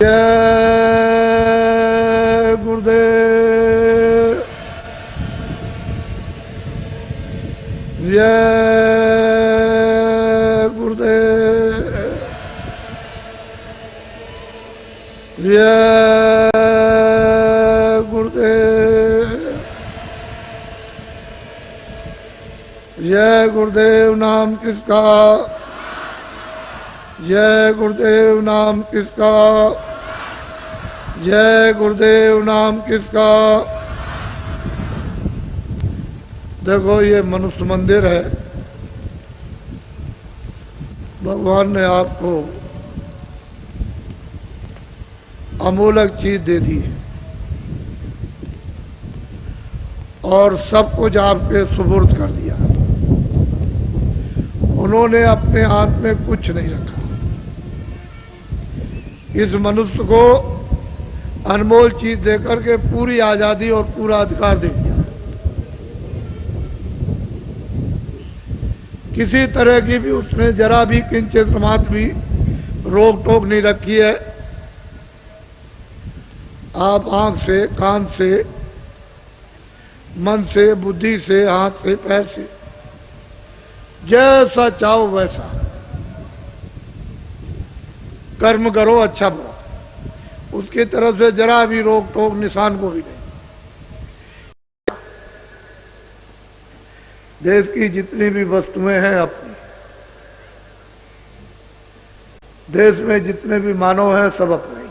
जय गुरुदेव, जय गुरुदेव, जय गुरुदेव, जय गुरुदेव नाम किसका, जय गुरुदेव नाम किसका, जय गुरुदेव नाम किसका। देखो ये मनुष्य मंदिर है, भगवान ने आपको अमूल्य चीज दे दी है और सब कुछ आपके सुपुर्द कर दिया। उन्होंने अपने हाथ में कुछ नहीं रखा। इस मनुष्य को अनमोल चीज देकर के पूरी आजादी और पूरा अधिकार दे दिया। किसी तरह की भी उसने जरा भी किंचित मात्र भी रोक टोक नहीं रखी है। आप आंख से, कान से, मन से, बुद्धि से, हाथ से, पैर से जैसा चाहो वैसा कर्म करो, अच्छा बुरा उसकी तरफ से जरा भी रोक टोक निशान को भी नहीं। देश की जितनी भी वस्तुएं हैं अपनी, देश में जितने भी मानव हैं सब अपने।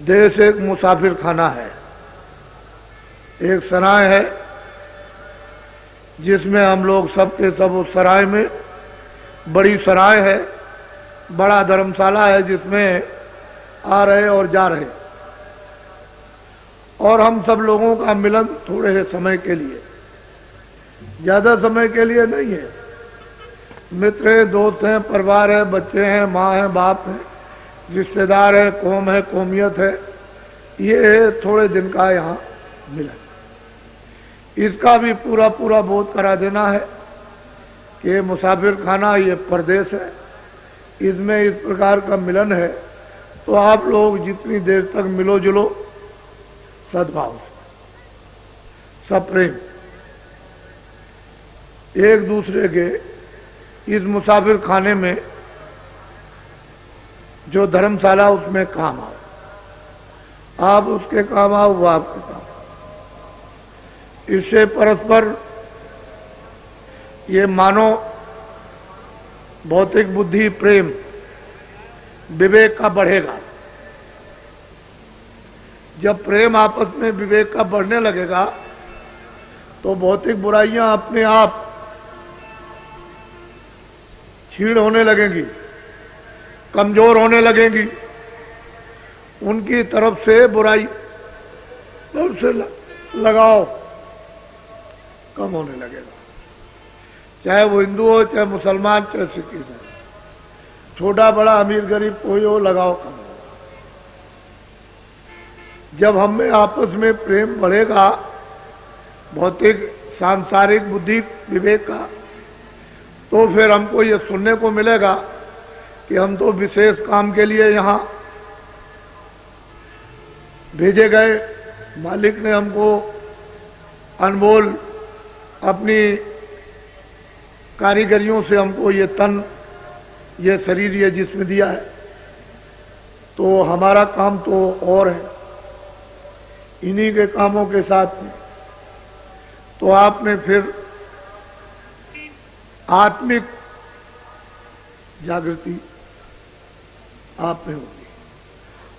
देश एक मुसाफिर खाना है, एक सराय है जिसमें हम लोग सबके सब उस सराय में, बड़ी सराय है, बड़ा धर्मशाला है जिसमें आ रहे और जा रहे, और हम सब लोगों का मिलन थोड़े से समय के लिए, ज्यादा समय के लिए नहीं है। मित्र है, दोस्त हैं, परिवार है, बच्चे हैं, माँ है, बाप है, रिश्तेदार है, कौम है, कौमियत है, ये थोड़े दिन का यहाँ मिलन। इसका भी पूरा पूरा बोध करा देना है कि मुसाफिर खाना ये परदेश है, इसमें इस प्रकार का मिलन है। तो आप लोग जितनी देर तक मिलो जुलो सद्भाव से, सप्रेम, एक दूसरे के इस मुसाफिर खाने में जो धर्मशाला उसमें काम आओ, आप उसके काम आओ, वो आपके काम। इससे परस्पर ये मानो भौतिक बुद्धि, प्रेम, विवेक का बढ़ेगा। जब प्रेम आपस में विवेक का बढ़ने लगेगा तो भौतिक बुराइयां अपने आप छीड़ होने लगेंगी, कमजोर होने लगेंगी। उनकी तरफ से बुराई, तरफ से लगाव कम होने लगेगा। चाहे वो हिंदू हो, चाहे मुसलमान, चाहे सिख हो, छोटा बड़ा, अमीर गरीब कोई हो, लगाव कम हो। जब हम में आपस में प्रेम बढ़ेगा, भौतिक सांसारिक बुद्धि विवेक का, तो फिर हमको ये सुनने को मिलेगा कि हम तो विशेष काम के लिए यहां भेजे गए। मालिक ने हमको अनमोल अपनी कारीगरियों से हमको ये तन, ये शरीर, ये जिस्म दिया है, तो हमारा काम तो और है। इन्हीं के कामों के साथ में तो आपने फिर आत्मिक जागृति आप में होगी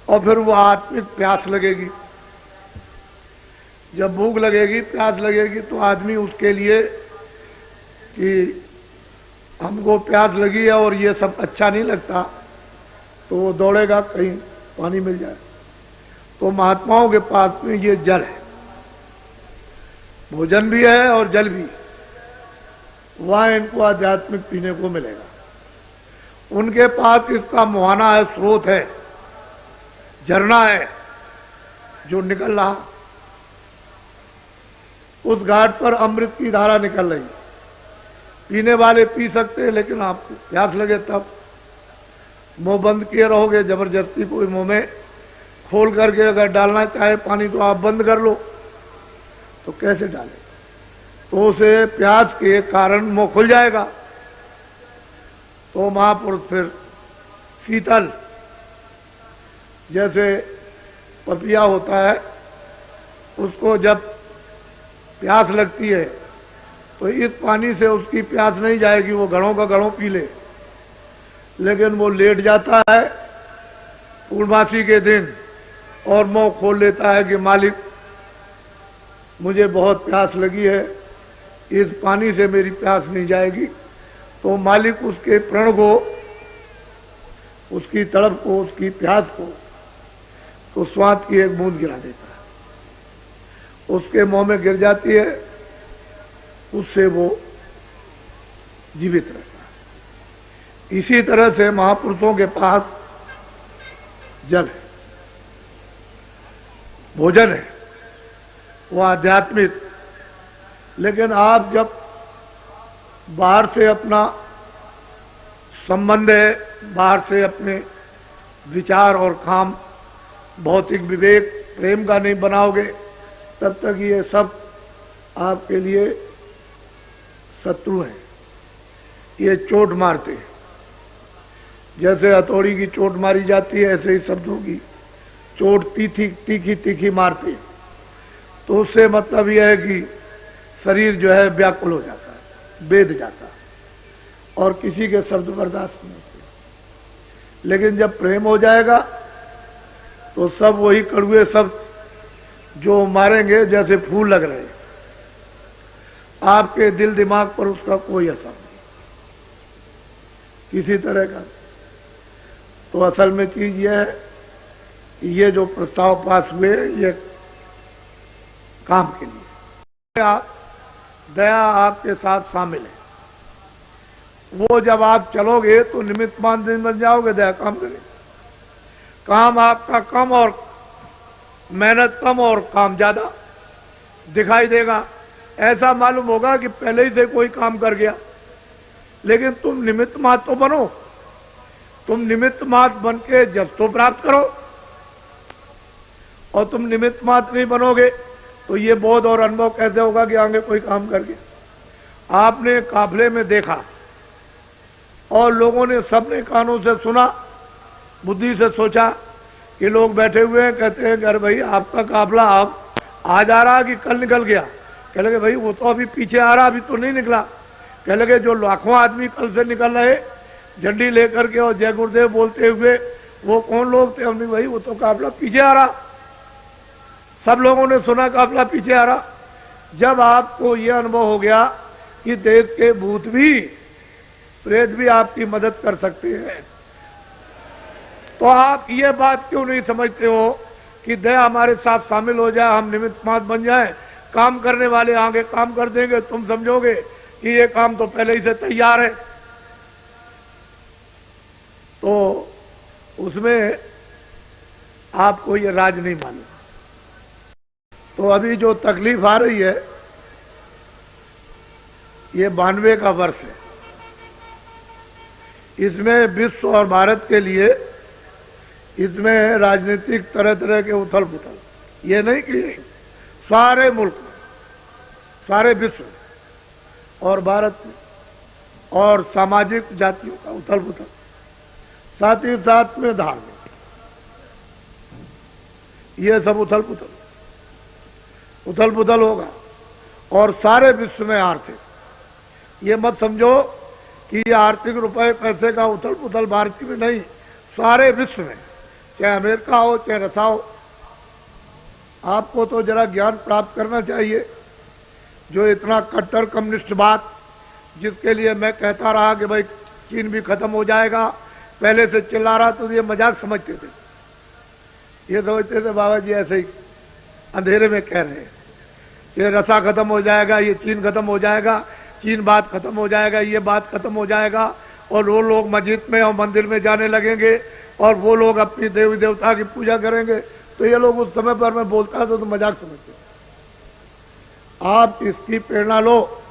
और फिर वो आत्मिक प्यास लगेगी। जब भूख लगेगी, प्यास लगेगी, तो आदमी उसके लिए कि हमको प्यास लगी है और ये सब अच्छा नहीं लगता, तो वो दौड़ेगा कहीं पानी मिल जाए। तो महात्माओं के पास में ये जल है, भोजन भी है और जल भी, वहां इनको आध्यात्मिक पीने को मिलेगा। उनके पास इसका मुहाना है, स्रोत है, झरना है जो निकल रहा। उस घाट पर अमृत की धारा निकल रही। पीने वाले पी सकते हैं, लेकिन आपको प्यास लगे तब मुंह बंद किए रहोगे, जबरदस्ती कोई मुंह में खोल करके अगर डालना चाहे पानी तो आप बंद कर लो, तो कैसे डालें? तो उसे प्यास के कारण मुंह खुल जाएगा। तो महापुरुष फिर शीतल, जैसे पपिया होता है, उसको जब प्यास लगती है तो इस पानी से उसकी प्यास नहीं जाएगी, वो घड़ों का घड़ों पी ले, लेकिन वो लेट जाता है पूर्णमासी के दिन और मुंह खोल लेता है कि मालिक मुझे बहुत प्यास लगी है, इस पानी से मेरी प्यास नहीं जाएगी। तो मालिक उसके प्रण को, उसकी तड़प को, उसकी प्यास को तो स्वाद की एक बूंद गिरा देता है, उसके मुंह में गिर जाती है, उससे वो जीवित रहता है। इसी तरह से महापुरुषों के पास जल है, भोजन है, वो आध्यात्मिक। लेकिन आप जब बाहर से अपना संबंध है, बाहर से अपने विचार और काम, भौतिक विवेक, प्रेम का नहीं बनाओगे, तब तक ये सब आपके लिए शत्रु हैं। ये चोट मारते हैं, जैसे हथौड़ी की चोट मारी जाती है, ऐसे ही शब्दों की चोट तीखी तीखी मारती है। तो उससे मतलब यह है कि शरीर जो है व्याकुल हो जाता है, बेद जाता है और किसी के शब्द बर्दाश्त नहीं होते। लेकिन जब प्रेम हो जाएगा तो सब वही कड़ुए शब्द जो मारेंगे जैसे फूल लग रहे हैं, आपके दिल दिमाग पर उसका कोई असर नहीं किसी तरह का। तो असल में चीज यह है, ये जो प्रस्ताव पास हुए ये काम के लिए, दया आपके साथ शामिल है। वो जब आप चलोगे तो निमित्त मान बन जाओगे, दया काम करेगी। काम आपका कम और मेहनत कम और काम ज्यादा दिखाई देगा। ऐसा मालूम होगा कि पहले ही से कोई काम कर गया, लेकिन तुम निमित्त मात्र तो बनो। तुम निमित्त मात्र बन के जब तो प्राप्त करो, और तुम निमित्त मात्र नहीं बनोगे तो ये बोध और अनुभव कैसे होगा कि आगे कोई काम कर गया। आपने काफले में देखा और लोगों ने, सबने कानों से सुना, बुद्धि से सोचा कि लोग बैठे हुए हैं, कहते हैं अरे भाई आपका काफला अब आज आ रहा कि कल निकल गया? कह लगे भाई वो तो अभी पीछे आ रहा, अभी तो नहीं निकला। कह लगे जो लाखों आदमी कल से निकल रहे झंडी लेकर के और जय गुरुदेव बोलते हुए, वो कौन लोग थे? हमने भाई वो तो काफला पीछे आ रहा। सब लोगों ने सुना काफला पीछे आ रहा। जब आपको यह अनुभव हो गया कि देश के भूत भी, प्रेत भी आपकी मदद कर सकते हैं, तो आप ये बात क्यों नहीं समझते हो कि दया हमारे साथ शामिल हो जाए, हम निमित्त मात्र बन जाए, काम करने वाले आगे काम कर देंगे। तुम समझोगे कि ये काम तो पहले ही से तैयार है। तो उसमें आपको ये राज नहीं मालूम। तो अभी जो तकलीफ आ रही है, ये 92 का वर्ष है। इसमें विश्व और भारत के लिए, इसमें राजनीतिक तरह तरह के उथल पुथल, ये नहीं कि सारे मुल्क में, सारे विश्व में और भारत में, और सामाजिक जातियों का उथल पुथल, साथ ही साथ में धार्मिक, ये सब उथल पुथल होगा। और सारे विश्व में आर्थिक, ये मत समझो कि ये आर्थिक रुपए पैसे का उथल पुथल भारत में नहीं, सारे विश्व में, चाहे अमेरिका हो चाहे रसा हो। आपको तो जरा ज्ञान प्राप्त करना चाहिए। जो इतना कट्टर कम्युनिस्टवाद, जिसके लिए मैं कहता रहा कि भाई चीन भी खत्म हो जाएगा, पहले से चिल्ला रहा, तो ये मजाक समझते थे। ये समझते थे बाबा जी ऐसे ही अंधेरे में कह रहे हैं कि रसा खत्म हो जाएगा, ये चीन खत्म हो जाएगा, चीन बात खत्म हो जाएगा, ये बात खत्म हो जाएगा, और वो लोग मस्जिद में और मंदिर में जाने लगेंगे, और वो लोग अपनी देवी देवता की पूजा करेंगे। तो ये लोग उस समय पर मैं बोलता था तो मजाक समझते। आप इसकी प्रेरणा लो,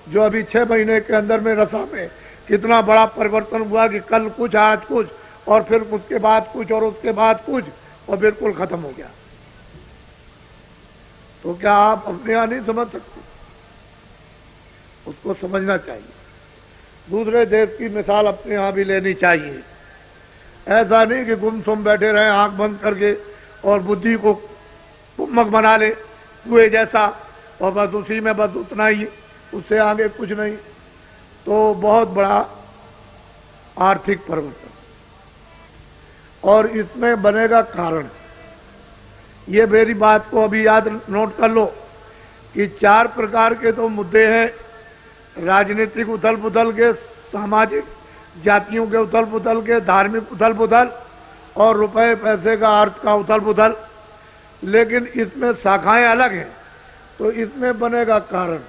जो अभी 6 महीने के अंदर में रसा में कितना बड़ा परिवर्तन हुआ कि कल कुछ आज कुछ, और फिर उसके बाद कुछ और उसके बाद कुछ और बिल्कुल खत्म हो गया। तो क्या आप अपने यहां नहीं समझ सकते? उसको समझना चाहिए। दूसरे देश की मिसाल अपने यहां भी लेनी चाहिए। ऐसा नहीं कि गुमसुम बैठे रहे आंख बंद करके और बुद्धि को कुम्मक बना ले कुएं जैसा, और बस उसी में बस उतना ही, उससे आगे कुछ नहीं। तो बहुत बड़ा आर्थिक परिवर्तन, और इसमें बनेगा कारण। ये मेरी बात को अभी याद नोट कर लो कि 4 प्रकार के तो मुद्दे हैं, राजनीतिक उथल पुथल के, सामाजिक जातियों के उथल पुथल के, धार्मिक उथल पुथल और रुपए पैसे का अर्थ का उथल पुथल। लेकिन इसमें शाखाएं अलग हैं, तो इसमें बनेगा कारण।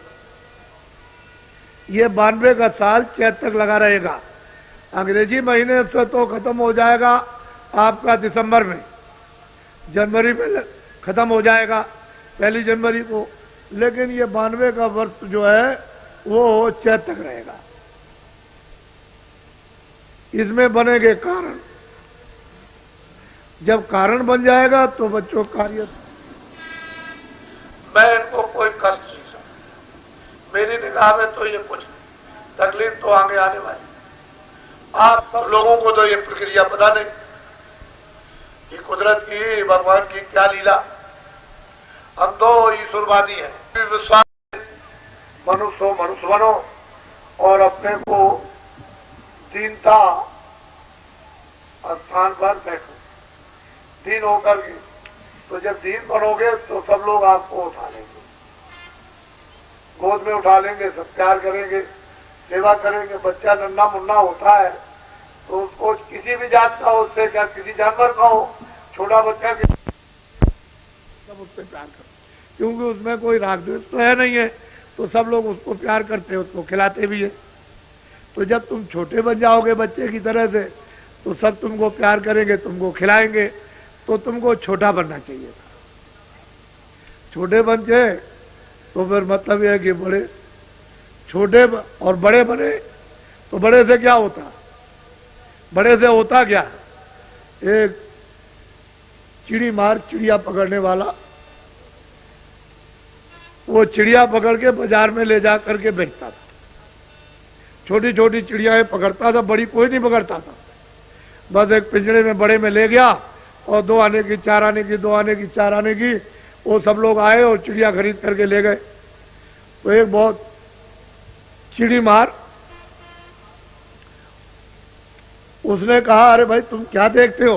ये 92 का साल चैत तक लगा रहेगा। अंग्रेजी महीने से तो खत्म हो जाएगा आपका दिसंबर में, जनवरी में खत्म हो जाएगा 1 जनवरी को। लेकिन ये 92 का वर्ष जो है वो चैत तक रहेगा। इसमें बनेंगे कारण। जब कारण बन जाएगा तो बच्चों कार्य, मैं इनको कोई कष्ट नहीं समझ, मेरी निगाह में तो ये कुछ तकलीफ तो आगे आने वाली। आप सब लोगों को तो ये प्रक्रिया पता नहीं कि कुदरत की, भगवान की क्या लीला। हम तो ईश्वरवादी हैं। विश्वास मनुष्य बनो और अपने को दीनता स्थान पर बैठो, दीन होकर के। तो जब दीन बनोगे तो सब लोग आपको उठा लेंगे, गोद में उठा लेंगे, सब प्यार करेंगे, सेवा करेंगे। बच्चा नन्ना मुन्ना होता है तो उसको किसी भी जात का हो, उससे क्या किसी जानवर का हो, छोटा बच्चा के सब उससे प्यार करते, क्योंकि उसमें कोई राग द्वेष तो है नहीं है। तो सब लोग उसको प्यार करते हैं, उसको खिलाते भी है। तो जब तुम छोटे बन जाओगे बच्चे की तरह से, तो सब तुमको प्यार करेंगे, तुमको खिलाएंगे। तो तुमको छोटा बनना चाहिए था। छोटे बन गए तो फिर मतलब यह है कि बड़े, छोटे और बड़े बने तो बड़े से क्या होता? बड़े से होता क्या? एक चिड़ी मार, चिड़िया पकड़ने वाला, वो चिड़िया पकड़ के बाजार में ले जा करके बेचता था। छोटी छोटी चिड़ियाएं पकड़ता था, बड़ी कोई नहीं पकड़ता था। बस एक पिंजरे में बड़े में ले गया और 2 आने की, 4 आने की, 2 आने की, 4 आने की, वो सब लोग आए और चिड़िया खरीद करके ले गए। तो एक बहुत चिड़ी मार, उसने कहा, अरे भाई तुम क्या देखते हो?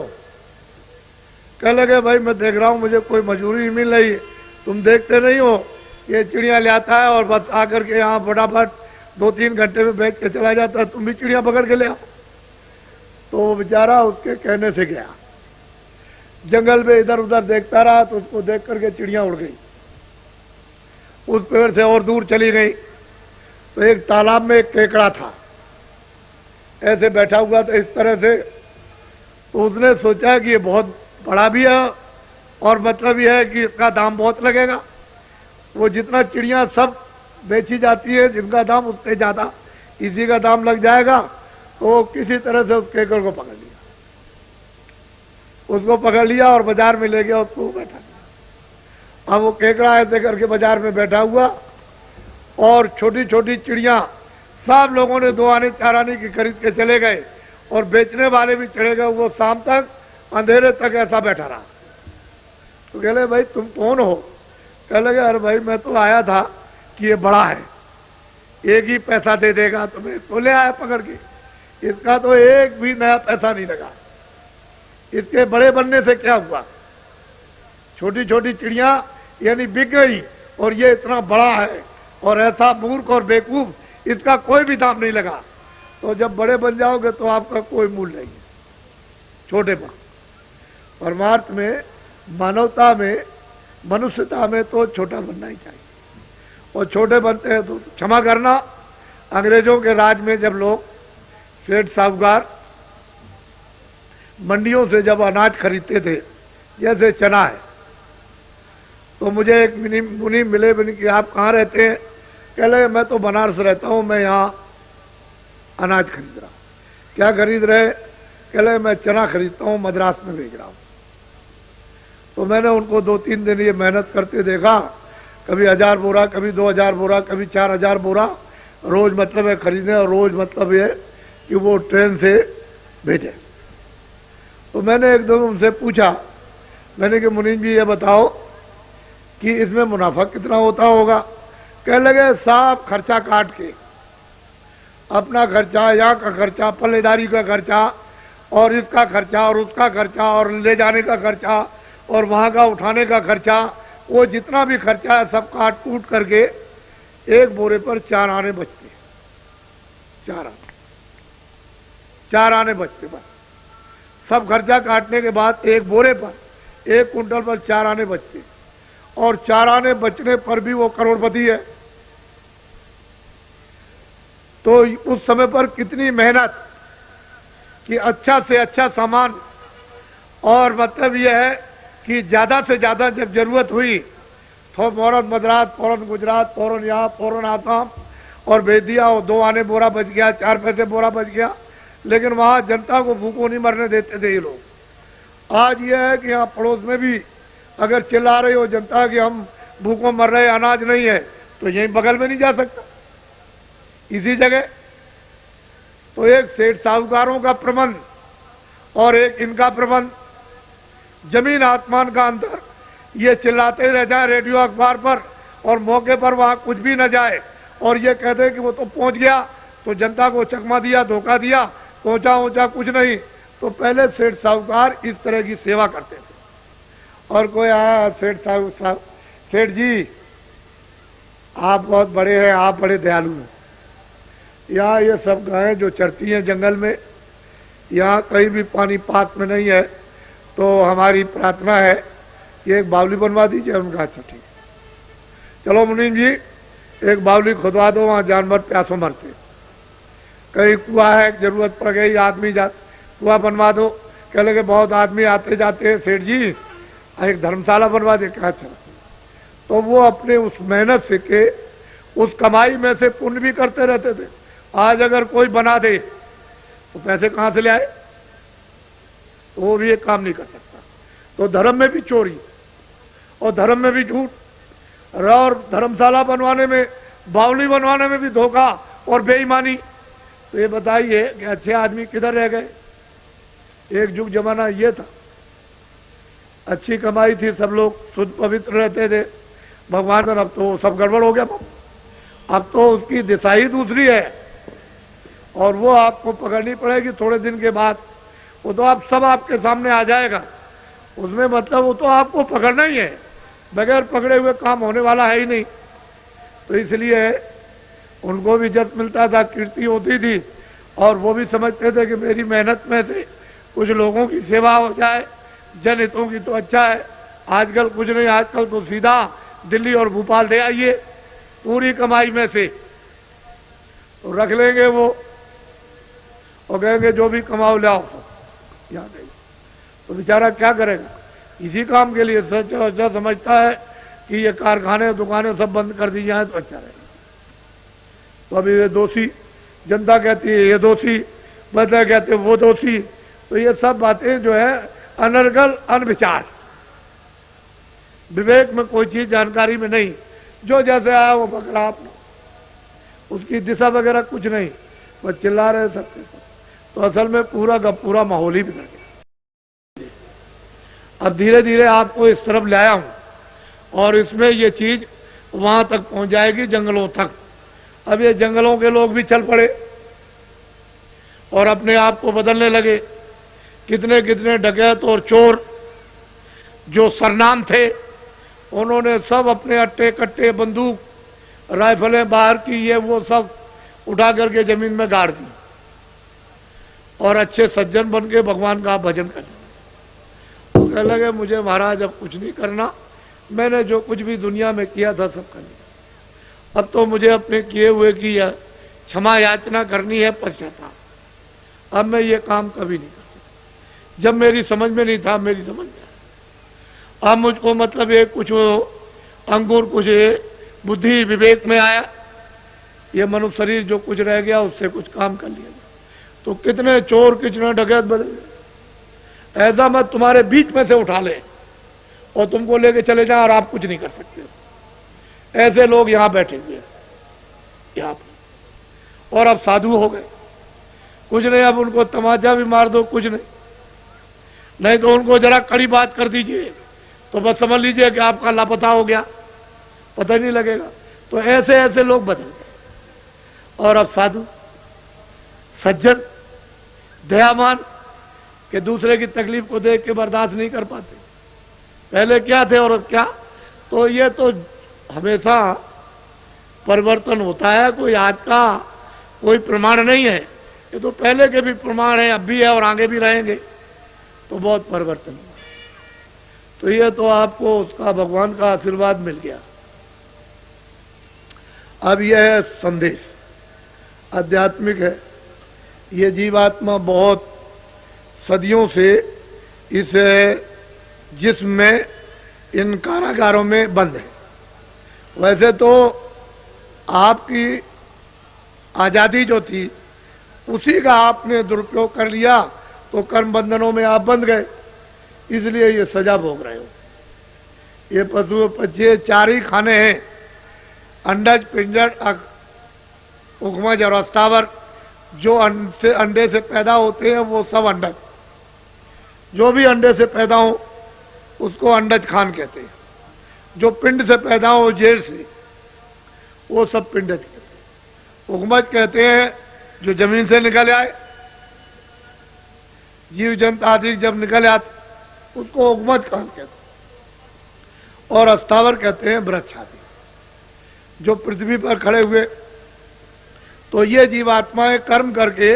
कह लगे, भाई मैं देख रहा हूं, मुझे कोई मजदूरी नहीं मिल रही। तुम देखते नहीं हो, ये चिड़िया ले आता है और बस आकर के यहाँ फटाफट 2-3 घंटे में बेच के चला जाता है, तुम भी चिड़िया पकड़ के ले आओ। तो वो बेचारा उसके कहने से गया, जंगल में इधर उधर देखता रहा, तो उसको देख करके चिड़िया उड़ गई, उस पेड़ से और दूर चली गई। तो एक तालाब में एक केकड़ा था, ऐसे बैठा हुआ था इस तरह से। तो उसने सोचा कि ये बहुत बड़ा भी है और मतलब यह है कि इसका दाम बहुत लगेगा। वो जितना चिड़िया सब बेची जाती है, जिनका दाम उससे ज्यादा इसी का दाम लग जाएगा। तो किसी तरह से उस केकड़ को पकड़ लिया, उसको पकड़ लिया और बाजार में ले गया, उसको बैठा दिया। अब वो केकड़ा ऐसे करके बाजार में बैठा हुआ और छोटी छोटी चिड़िया सब लोगों ने 2 आने 4 आने की खरीद के चले गए और बेचने वाले भी चले गए। वो शाम तक अंधेरे तक ऐसा बैठा रहा। तो कह लगे, भाई तुम कौन हो? कह लगे, अरे भाई मैं तो आया था कि ये बड़ा है, एक ही पैसा दे देगा, तो मैं तो ले आया पकड़ के। इसका तो एक भी नया पैसा नहीं लगा। इसके बड़े बनने से क्या हुआ? छोटी छोटी चिड़िया यानी बिक गई और ये इतना बड़ा है और ऐसा मूर्ख और बेवकूफ, इसका कोई भी दाम नहीं लगा। तो जब बड़े बन जाओगे तो आपका कोई मूल्य नहीं है। छोटे बन, परमार्थ में, मानवता में, मनुष्यता में तो छोटा बनना ही चाहिए। और छोटे बनते हैं तो क्षमा करना, अंग्रेजों के राज में जब लोग सेठ साहूकार मंडियों से जब अनाज खरीदते थे, जैसे चना है, तो मुझे एक मुनि मिले कि आप कहाँ रहते हैं? कह लगे, मैं तो बनारस रहता हूं, मैं यहाँ अनाज खरीद रहा। क्या खरीद रहे? कह लगे मैं चना खरीदता हूं, मद्रास में भेज रहा हूं। तो मैंने उनको 2-3 दिन ये मेहनत करते देखा, कभी 1000 बोरा, कभी 2000 बोरा, कभी 4000 बोरा रोज मतलब है खरीदे, और रोज मतलब ये कि वो ट्रेन से भेजे। तो मैंने एकदम उनसे पूछा, मैंने कि मुनीम जी ये बताओ कि इसमें मुनाफा कितना होता होगा? कह लगे साफ खर्चा काट के, अपना खर्चा, यहाँ का खर्चा, पल्लेदारी का खर्चा, और इसका खर्चा, और उसका खर्चा, और ले जाने का खर्चा, और वहां का उठाने का खर्चा, वो जितना भी खर्चा है सब काट कूट करके एक बोरे पर 4 आने बचते, 4 आने बचते। बस सब खर्चा काटने के बाद एक बोरे पर, 1 कुंटल पर 4 आने बचते, और 4 आने बचने पर भी वो करोड़पति है। तो उस समय पर कितनी मेहनत कि अच्छा से अच्छा सामान, और मतलब यह है कि ज्यादा से ज्यादा जब जरूरत हुई तो फौरन मद्रास, फौरन गुजरात, फौरन यहाँ, फौरन आसाम, और भेज दिया। और 2 आने बोरा बच गया, 4 पैसे बोरा बच गया। लेकिन वहां जनता को भूखों नहीं मरने देते थे ये लोग। आज यह है कि यहाँ पड़ोस में भी अगर चिल्ला रही हो जनता कि हम भूखों मर रहे, अनाज नहीं है, तो यहीं बगल में नहीं जा सकता, इसी जगह। तो एक सेठ साहूकारों का प्रबंध और एक इनका प्रबंध, जमीन आसमान का अंतर। ये चिल्लाते रह जाए रेडियो अखबार पर, और मौके पर वहां कुछ भी न जाए, और ये कहते हैं कि वो तो पहुंच गया, तो जनता को चकमा दिया, धोखा दिया, पहुंचा कुछ नहीं। तो पहले सेठ साहूकार इस तरह की सेवा करते थे। और कोई आया, सेठ जी आप बहुत बड़े हैं, आप बड़े दयालु हैं। यहाँ ये सब गायें जो चरती हैं जंगल में, यहाँ कहीं भी पानी पास में नहीं है, तो हमारी प्रार्थना है कि एक बावली बनवा दीजिए। उनका अच्छा ठीक है, चलो मुनीम जी एक बावली खुदवा दो, वहां जानवर प्यासों मरते। कहीं कुआं है, जरूरत पड़ गई, आदमी जा, कुआं बनवा दो। कह लगे बहुत आदमी आते जाते हैं, सेठ जी एक धर्मशाला बनवा दे। क्या अच्छा। तो वो अपने उस मेहनत से के उस कमाई में से पुण्य भी करते रहते थे। आज अगर कोई बना दे तो पैसे कहां से ले आए? तो वो भी एक काम नहीं कर सकता। तो धर्म में भी चोरी और धर्म में भी झूठ, और धर्मशाला बनवाने में, बावली बनवाने में भी धोखा और बेईमानी। तो ये बताइए कि अच्छे आदमी किधर रह गए? एक युग जमाना ये था, अच्छी कमाई थी, सब लोग शुद्ध पवित्र रहते थे भगवान पर। अब तो सब गड़बड़ हो गया। अब तो उसकी दिशा ही दूसरी है, और वो आपको पकड़नी पड़ेगी थोड़े दिन के बाद। वो तो आप सब आपके सामने आ जाएगा, उसमें मतलब वो तो आपको पकड़ना ही है, बगैर पकड़े हुए काम होने वाला है ही नहीं। तो इसलिए उनको भी इज्जत मिलता था, कीर्ति होती थी, और वो भी समझते थे कि मेरी मेहनत में से कुछ लोगों की सेवा हो जाए, जनहितों की, तो अच्छा है। आजकल कुछ नहीं, आजकल तो सीधा दिल्ली और भोपाल दे आइए पूरी कमाई में से, तो रख लेंगे वो, और कहेंगे जो भी कमाओ ले आओ याद है। तो बेचारा क्या करेगा? इसी काम के लिए अच्छा समझता है कि ये कारखाने दुकानें सब बंद कर दी जाए तो अच्छा रहेगा। तो अभी ये दोषी, जनता कहती है ये दोषी, बदला कहते वो दोषी। तो ये सब बातें जो है अनर्गल, अनविचार, विवेक में कोई चीज जानकारी में नहीं, जो जैसे आया वो पकड़ा आपने, उसकी दिशा वगैरह कुछ नहीं, बस चिल्ला रहे सबके सब। तो असल में पूरा का पूरा माहौल ही बिगड़ गया। अब धीरे धीरे आपको इस तरफ लाया हूं, और इसमें ये चीज वहां तक पहुंच जाएगी, जंगलों तक। अब ये जंगलों के लोग भी चल पड़े और अपने आप को बदलने लगे। कितने कितने डकैत और चोर जो सरनाम थे, उन्होंने सब अपने अट्टे कट्टे, बंदूक, राइफलें बाहर की, ये वो सब उठा करके जमीन में गाड़ दी, और अच्छे सज्जन बन के भगवान का भजन कर लिया। तो कहने लगे मुझे महाराज अब कुछ नहीं करना, मैंने जो कुछ भी दुनिया में किया था सब कर लिया। अब तो मुझे अपने किए हुए की क्षमा याचना करनी है, पश्चाताप। अब मैं ये काम कभी नहीं कर सकता। जब मेरी समझ में नहीं था, मेरी समझ में आया। अब मुझको मतलब ये कुछ अंकुर, कुछ बुद्धि विवेक में आया, ये मनुष्य शरीर जो कुछ रह गया उससे कुछ काम कर लिया। तो कितने चोर कितने डकैत बदले। ऐसा मत तुम्हारे बीच में से उठा ले और तुमको लेके चले जाए और आप कुछ नहीं कर सकते हो। ऐसे लोग यहां बैठे हुए हैं यहां पर, और अब साधु हो गए। कुछ नहीं, अब उनको तमाचा भी मार दो, कुछ नहीं तो उनको जरा कड़ी बात कर दीजिए तो बस समझ लीजिए कि आपका लापता हो गया, पता ही नहीं लगेगा। तो ऐसे ऐसे लोग बदलते। और अब साधु सज्जन दयावान कि दूसरे की तकलीफ को देख के बर्दाश्त नहीं कर पाते। पहले क्या थे और अब क्या, तो ये तो हमेशा परिवर्तन होता है, कोई आज का कोई प्रमाण नहीं है। ये तो पहले के भी प्रमाण है, अब भी है और आगे भी रहेंगे। तो बहुत परिवर्तन हुआ। तो ये तो आपको उसका भगवान का आशीर्वाद मिल गया। अब यह है संदेश, आध्यात्मिक है। ये जीवात्मा बहुत सदियों से इस जिस्म में इन कारागारों में बंद है। वैसे तो आपकी आजादी जो थी उसी का आपने दुरुपयोग कर लिया, तो कर्म बंधनों में आप बंध गए, इसलिए ये सजा भोग रहे हो। ये पशु पक्षी चार ही खाने हैं, अंडज, पिंजर, उगमज और अस्तावर। जो अंडे से पैदा होते हैं वो सब अंडज, जो भी अंडे से पैदा हो उसको अंडज खान कहते हैं। जो पिंड से पैदा हो, जेल से, वो सब पिंडज कहते हैं। उगमज कहते हैं जो जमीन से निकल आए, जीव जंतु आदि जब निकल आते उसको उगमज खान कहते हैं। और अस्तावर कहते हैं वृक्ष आदि जो पृथ्वी पर खड़े हुए। तो ये जीवात्माएं कर्म करके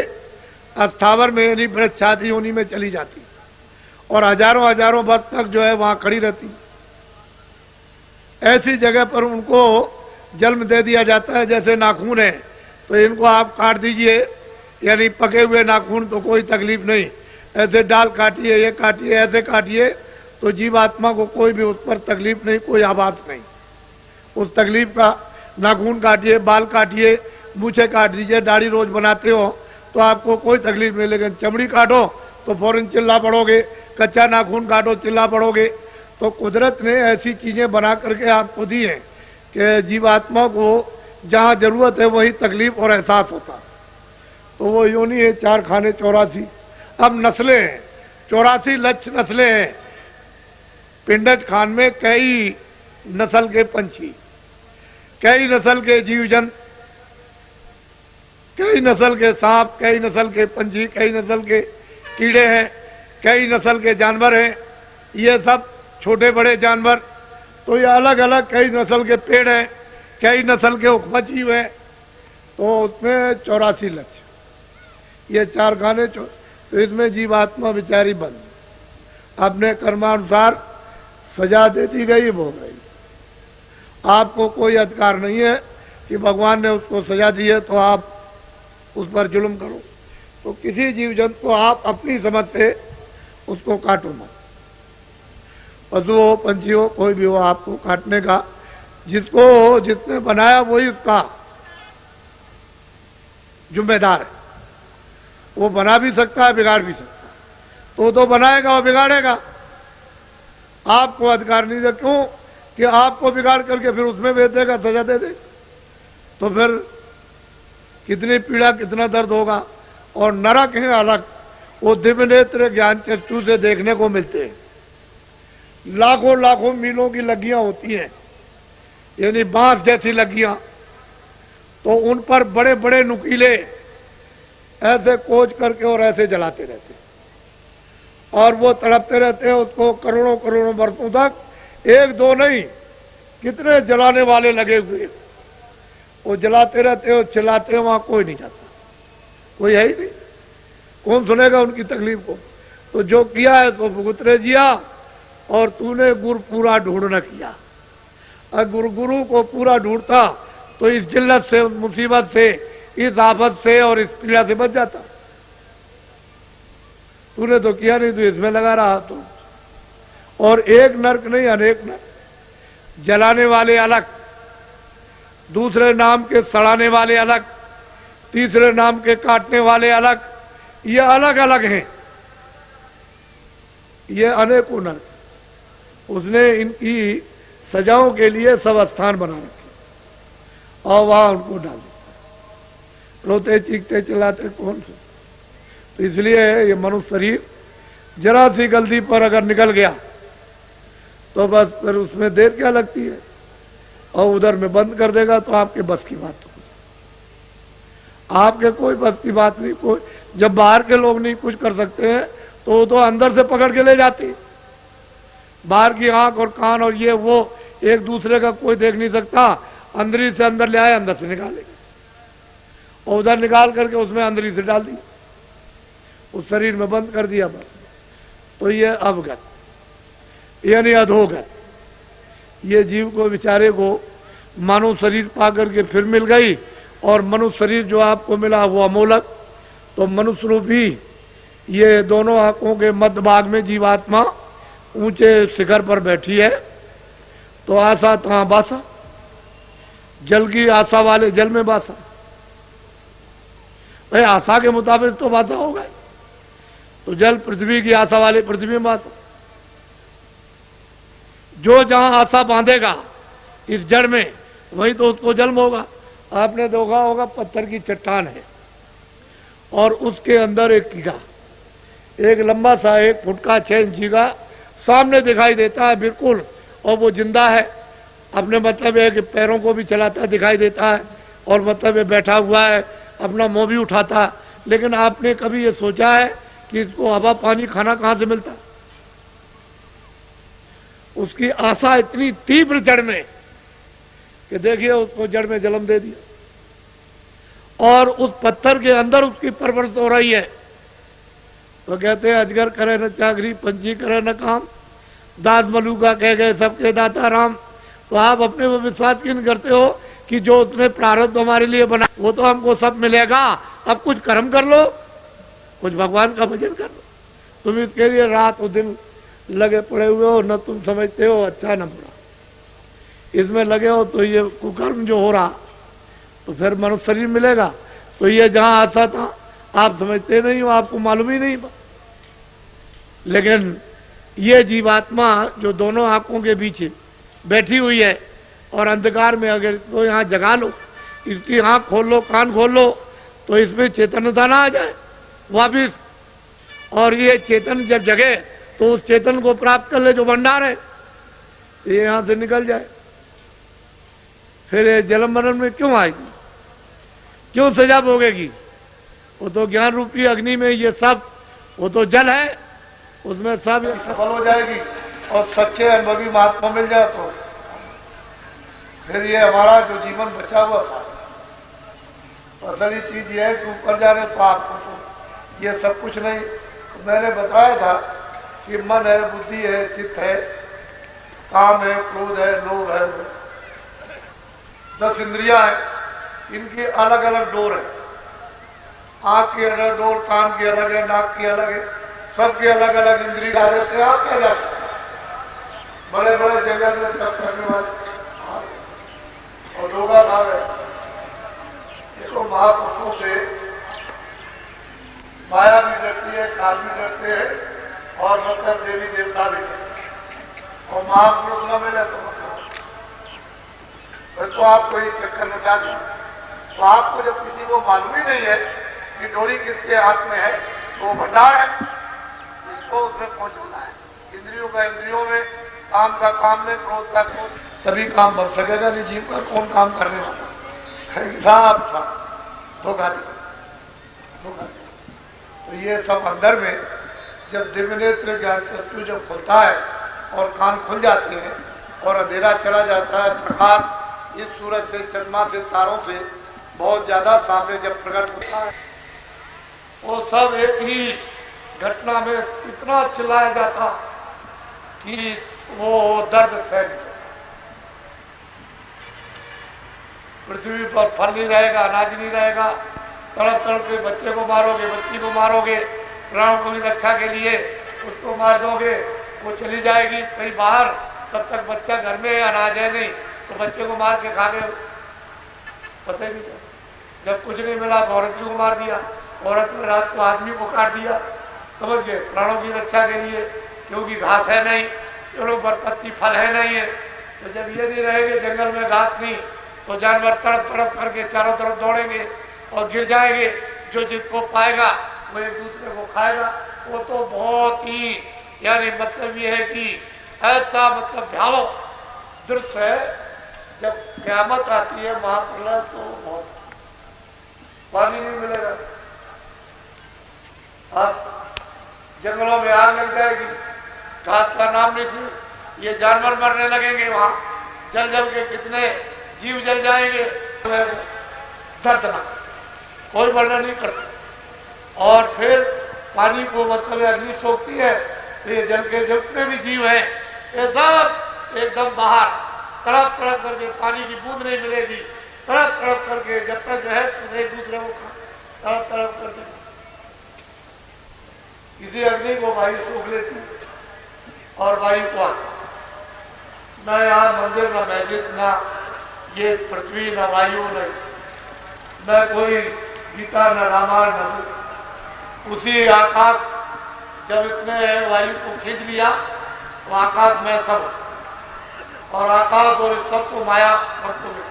अस्थावर में यानी वृक्ष आदि योनि में चली जाती और हजारों हजारों वर्ष तक जो है वहां खड़ी रहती। ऐसी जगह पर उनको जन्म दे दिया जाता है। जैसे नाखून है तो इनको आप काट दीजिए, यानी पके हुए नाखून तो कोई तकलीफ नहीं, ऐसे डाल काटिए, ये काटिए, ऐसे काटिए, तो जीवात्मा को कोई भी उस पर तकलीफ नहीं, कोई आवाज नहीं। उस तकलीफ का नाखून काटिए, बाल काटिए, मूछे काट दीजिए, दाढ़ी रोज बनाते हो तो आपको कोई तकलीफ नहीं। लेकिन चमड़ी काटो तो फौरन चिल्ला पड़ोगे, कच्चा नाखून काटो चिल्ला पड़ोगे। तो कुदरत ने ऐसी चीजें बना करके आपको दी हैं कि जीवात्मा को जहां जरूरत है वही तकलीफ और एहसास होता। तो वो योनि है 4 खाने 84। अब नस्लें हैं, 84 लक्ष्य नस्लें हैं। पिंडज खान में कई नस्ल के पंछी, कई नस्ल के जीव जंतु, कई नस्ल के सांप, कई नस्ल के पंछी, कई नस्ल के कीड़े हैं, कई नस्ल के जानवर हैं। ये सब छोटे बड़े जानवर। तो ये अलग अलग कई नस्ल के पेड़ हैं, कई नस्ल के उपज जीव हैं। तो उसमें 84 लक्ष्य, ये 4 खाने। तो इसमें जीवात्मा बेचारी बंद, अपने कर्मानुसार सजा दे दी गई, भोग रही। आपको कोई अधिकार नहीं है कि भगवान ने उसको सजा दी है तो आप उस पर जुल्म करो। तो किसी जीव जंतु को आप अपनी समझ से उसको काटो मत। पशु हो, पंछी हो, कोई भी हो, आपको काटने का जिसको जिसने बनाया वही उसका जिम्मेदार है। वो बना भी सकता है, बिगाड़ भी सकता है। तो बनाएगा और बिगाड़ेगा, आपको अधिकार नहीं है। क्यों कि आपको बिगाड़ करके फिर उसमें भेज देगा, सजा दे देगा। तो फिर कितनी पीड़ा, कितना दर्द होगा। और नरक है अलग, वो दिव्य नेत्र ज्ञान चक्षु से देखने को मिलते हैं। लाखों लाखों मीलों की लग्गियां होती हैं, यानी बांस जैसी लग्गियां। तो उन पर बड़े बड़े नुकीले ऐसे कोच करके और ऐसे जलाते रहते, और वो तड़पते रहते हैं उसको करोड़ों करोड़ों वर्षों तक। 1-2 नहीं, कितने जलाने वाले लगे हुए, वो जलाते रहते हो, चिल्लाते हो, वहां कोई नहीं जाता, कोई है ही नहीं। कौन सुनेगा उनकी तकलीफ को। तो जो किया है तो भुगतरे जिया, और तूने गुरु पूरा ढूंढ न किया। अगर गुरु को पूरा ढूंढता तो इस जिल्लत से, मुसीबत से, इस आफत से और इस पीड़ा से बच जाता। तूने तो किया नहीं, तो इसमें लगा रहा। तो और एक नरक नहीं, अनेक नरक। जलाने वाले अलग, दूसरे नाम के सड़ाने वाले अलग, तीसरे नाम के काटने वाले अलग, ये अलग अलग हैं, ये अनेकों नरक। उसने इनकी सजाओं के लिए सब स्थान बना रखे और वहां उनको डाल देता। रोते चीखते चिल्लाते कौन से? तो इसलिए ये मनुष्य शरीर जरा सी गलती पर अगर निकल गया तो बस फिर उसमें देर क्या लगती है, और उधर में बंद कर देगा तो आपके बस की बात हो। आपके कोई बस की बात नहीं। कोई जब बाहर के लोग नहीं कुछ कर सकते हैं तो वो तो अंदर से पकड़ के ले जाती है। बाहर की आंख और कान और ये वो एक दूसरे का कोई देख नहीं सकता। अंदरी से अंदर ले आए, अंदर से निकालेगा और उधर निकाल करके उसमें अंदरी से डाल दिया, उस शरीर में बंद कर दिया बस। तो ये अवगत यानी अधोगत, ये जीव को बेचारे को मानव शरीर पा करके फिर मिल गई, और मनुष्य शरीर जो आपको मिला वो अमोलक। तो मनुष्य रूपी ये दोनों आंखों के मध्य भाग में जीवात्मा ऊंचे शिखर पर बैठी है। तो आशा तहां बासा, जल की आशा वाले जल में बासा। भाई आशा के मुताबिक तो बासा होगा। तो जल पृथ्वी की आशा वाले पृथ्वी में बासा। जो जहां आशा बांधेगा इस जड़ में वहीं तो उसको जन्म होगा। आपने देखा होगा पत्थर की चट्टान है और उसके अंदर एक कीड़ा, एक लंबा सा 1 फुट का 6 इंची का सामने दिखाई देता है बिल्कुल, और वो जिंदा है। अपने मतलब है कि पैरों को भी चलाता दिखाई देता है, और मतलब ये बैठा हुआ है, अपना मुंह भी उठाता है। लेकिन आपने कभी ये सोचा है कि इसको हवा पानी खाना कहां से मिलता? उसकी आशा इतनी तीव्र जड़ में कि देखिए उसको जड़ में जन्म दे दिया, और उस पत्थर के अंदर उसकी परवरिश हो रही है। तो कहते हैं अजगर करे न चाकरी, पंछी करे न काम, दास मलूका कह गए सबके दाता राम। तो आप अपने वो विश्वास क्यों नहीं करते हो कि जो उसने प्रारब्ध हमारे लिए बना वो तो हमको सब मिलेगा। अब कुछ कर्म कर लो, कुछ भगवान का भजन कर लो। तुम इसके लिए रात और दिन लगे पड़े हुए हो, न तुम समझते हो अच्छा न बुरा, इसमें लगे हो। तो ये कुकर्म जो हो रहा तो फिर मनुष्य शरीर मिलेगा। तो ये जहां आता था आप समझते नहीं हो, आपको मालूम ही नहीं। लेकिन ये जीवात्मा जो दोनों आंखों के बीच बैठी हुई है और अंधकार में अगर तो यहां जगा लो, इसकी आंख खोल लो, कान खोल लो, तो इसमें चेतनता ना आ जाए वापिस। और ये चेतन जब जगे तो उस चेतन को प्राप्त कर ले जो भंडार है, ये यहां से निकल जाए। फिर ये जन्म मरण में क्यों आएगी, क्यों सजा भोगेगी? वो तो ज्ञान रूपी अग्नि में ये सब, वो तो जल है, उसमें सब सफल हो जाएगी। और सच्चे अनुभवी महात्मा मिल जाए तो फिर ये हमारा जो जीवन बचा हुआ था, असली चीज ये है कि ऊपर जाने तो आपको तो ये सब कुछ नहीं। तो मैंने बताया था कि मन है, बुद्धि है, चित्त है, काम है, क्रोध है, लोभ है, 10 इंद्रियां हैं। इनकी अलग अलग डोर है। आंख की अलग डोर, कान की अलग है, नाक की अलग है, सबके अलग अलग इंद्रिय ला देते हैं। आप क्या जाते बड़े बड़े जगह में सब करने वाले और लोगा भाव है। इसको महापुरुषों से माया भी डरती है, काल भी डरते हैं, और मतलब देवी देवता भी डरते हैं। और महापुरुष न मिले तो तो आपको ये चेक करना चाहिए। तो आपको जब किसी को मालूम ही नहीं है कि डोरी किसके हाथ में है, तो भंडार है, इसको उसमें पहुंचाना है। इंद्रियों का इंद्रियों में, काम का काम में, क्रोध का क्रोध, तभी काम बन सकेगा। नहीं जीव का कौन काम करने वाला धोखा। तो ये सब अंदर में जब दिव्य नेत्र ज्ञान चक्षु जब खुलता है और कान खुल जाते हैं और अंधेरा चला जाता है, प्रकाश इस सूरज से, चंद्रमा से, तारों से बहुत ज्यादा सामने जब प्रकट होता है, वो सब एक ही घटना में इतना चिल्लाया जाता कि वो दर्द फैल गया। पृथ्वी पर फल नहीं रहेगा, अनाज नहीं रहेगा, तड़प तड़प के बच्चे को मारोगे, बच्ची को मारोगे, प्राणों की रक्षा के लिए उसको मार दोगे, वो चली जाएगी कहीं बाहर, तब तक बच्चा घर में है, अनाज है नहीं, तो बच्चे को मार के खा गए, पता ही नहीं। जब कुछ नहीं मिला तो औरत को मार दिया, औरत ने रात को आदमी को काट दिया, समझ गए, प्राणों की रक्षा के लिए, क्योंकि घास है नहीं, चलो बरपत्ती फल है नहीं है। तो जब ये नहीं रहेंगे जंगल में घास नहीं, तो जानवर तड़प तड़प करके चारों तरफ दौड़ेंगे और गिर जाएंगे। जो जिसको पाएगा वो एक दूसरे को खाएगा। वो तो बहुत ही, यानी मतलब ये है कि ऐसा मतलब भयावह दृश्य है। जब क़यामत आती है महाप्रलय, तो बहुत पानी नहीं मिलेगा, अब जंगलों में आग लग जाएगी, घास का नाम नहीं थी, ये जानवर मरने लगेंगे, वहां जल जल के कितने जीव जल जाएंगे, दर्दनाक, कोई वर्णन नहीं करता। और फिर पानी को मतलब अग्नि सोखती है, तो ये जल के जितने भी जीव हैं ये सब एकदम बाहर तड़प तड़प करके, पानी की बूंद नहीं मिलेगी, तड़प तड़प करके, जब तक जो है तो एक दूसरे को तड़प तड़प करके किसी अग्नि को वायु सूख लेती और वायु को आता। न यहाँ मंदिर, न मस्जिद, न ये पृथ्वी, न वायु, न कोई गीता, न रामायण, न उसी आकाश। जब इसने वायु को खींच लिया तो आकाश में सब, और आकाश और सब को माया करते हुए,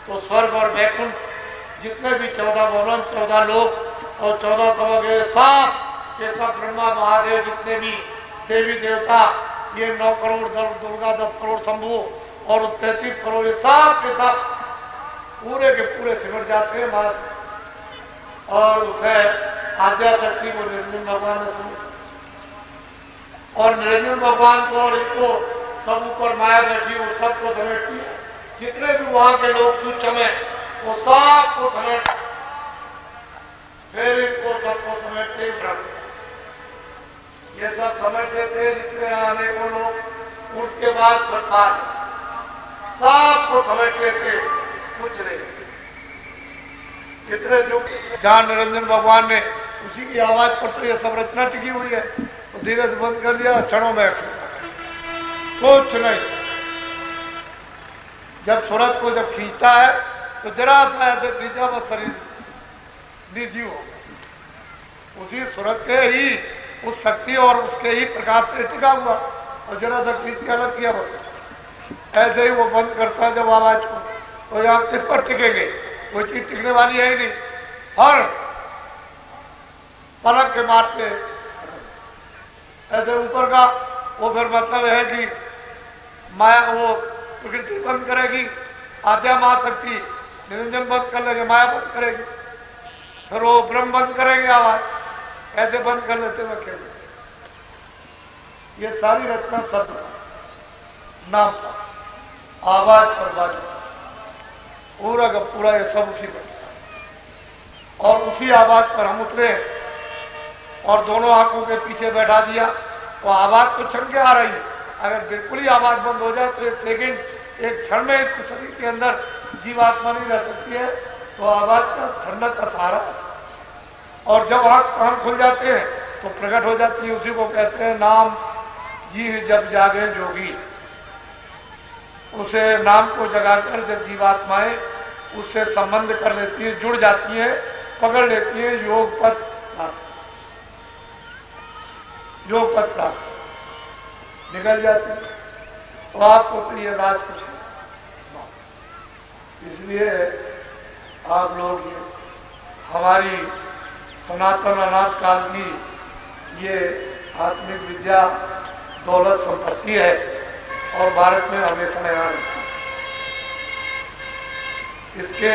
तो स्वर्ग और वैकुंठ जितने भी 14 भवन, 14 लोक और 14 कवच सब ये सब, ब्रह्मा महादेव जितने भी देवी देवता, ये 9 करोड़ दुर्गा, 10 करोड़ शंभु और 33 करोड़, ये सब के सब पूरे के पूरे सिमट जाते हैं महाराज। और उसे आद्या शक्ति को निरंजन भगवान ने सुनी, और निरंजन भगवान को और इसको सब ऊपर माया बैठी, वो सबको समेटती है। जितने भी वहां के लोग सूक्ष्म है वो सबको समेट, फिर इनको सबको समेटते ब्रह्म, ये सब समझते थे। जितने आने को लोग उनके बाद सरकार सबको समझते थे, कुछ नहीं। जितने जो जहां निरंजन भगवान ने उसी की आवाज पर तो ये सब रचना टिकी हुई है, तो धीरे से बंद कर दिया, क्षणों में कुछ नहीं। जब सूरज को जब खींचता है तो जरा सा ऐसे खींचा, बस शरीर निर्जीव हो गया। उसी सूरज के ही उस शक्ति और उसके ही प्रकाश से टिका हुआ, और जरा सा खींच के अलग किया, बस ऐसे ही वो बंद करता जब आवाज को, तो यहां किस पर टिकेंगे, कोई चीज टिकने वाली है ही नहीं। हर पलक के मारते ऐसे ऊपर का, वो फिर मतलब है कि माया, वो प्रकृति बंद करेगी, आद्या महाशक्ति निरंजन बंद कर लेंगे, माया बंद करेगी, फिर वो ब्रह्म बंद करेंगे आवाज, ऐसे बंद कर लेते हुए खेल। ये सारी रचना शब्द नाम पर, आवाज पर बाजू, पूरा का पूरा ये सब उसी पर, और उसी आवाज पर हम उतरे और दोनों आंखों के पीछे बैठा दिया। तो आवाज तो छन के आ रही है, अगर बिल्कुल ही आवाज बंद हो जाए तो एक सेकेंड, एक क्षण में इस शरीर के अंदर जीवात्मा नहीं रह सकती है, तो आवाज का ठंडक का सहारा। और जब आंख कान खुल जाते हैं तो प्रकट हो जाती है, उसी को कहते हैं नाम जी जब जागे जोगी। उसे नाम को जगाकर जब जीवात्माएं उससे संबंध कर लेती है, जुड़ जाती है, पकड़ लेती है, योग पथ प्राप्त निकल जाती है। तो आपको तो ये राज कुछ है, इसलिए आप लोग ये हमारी सनातन अनाथ काल की ये आत्मिक विद्या दौलत संपत्ति है, और भारत में हमेशा यहाँ इसके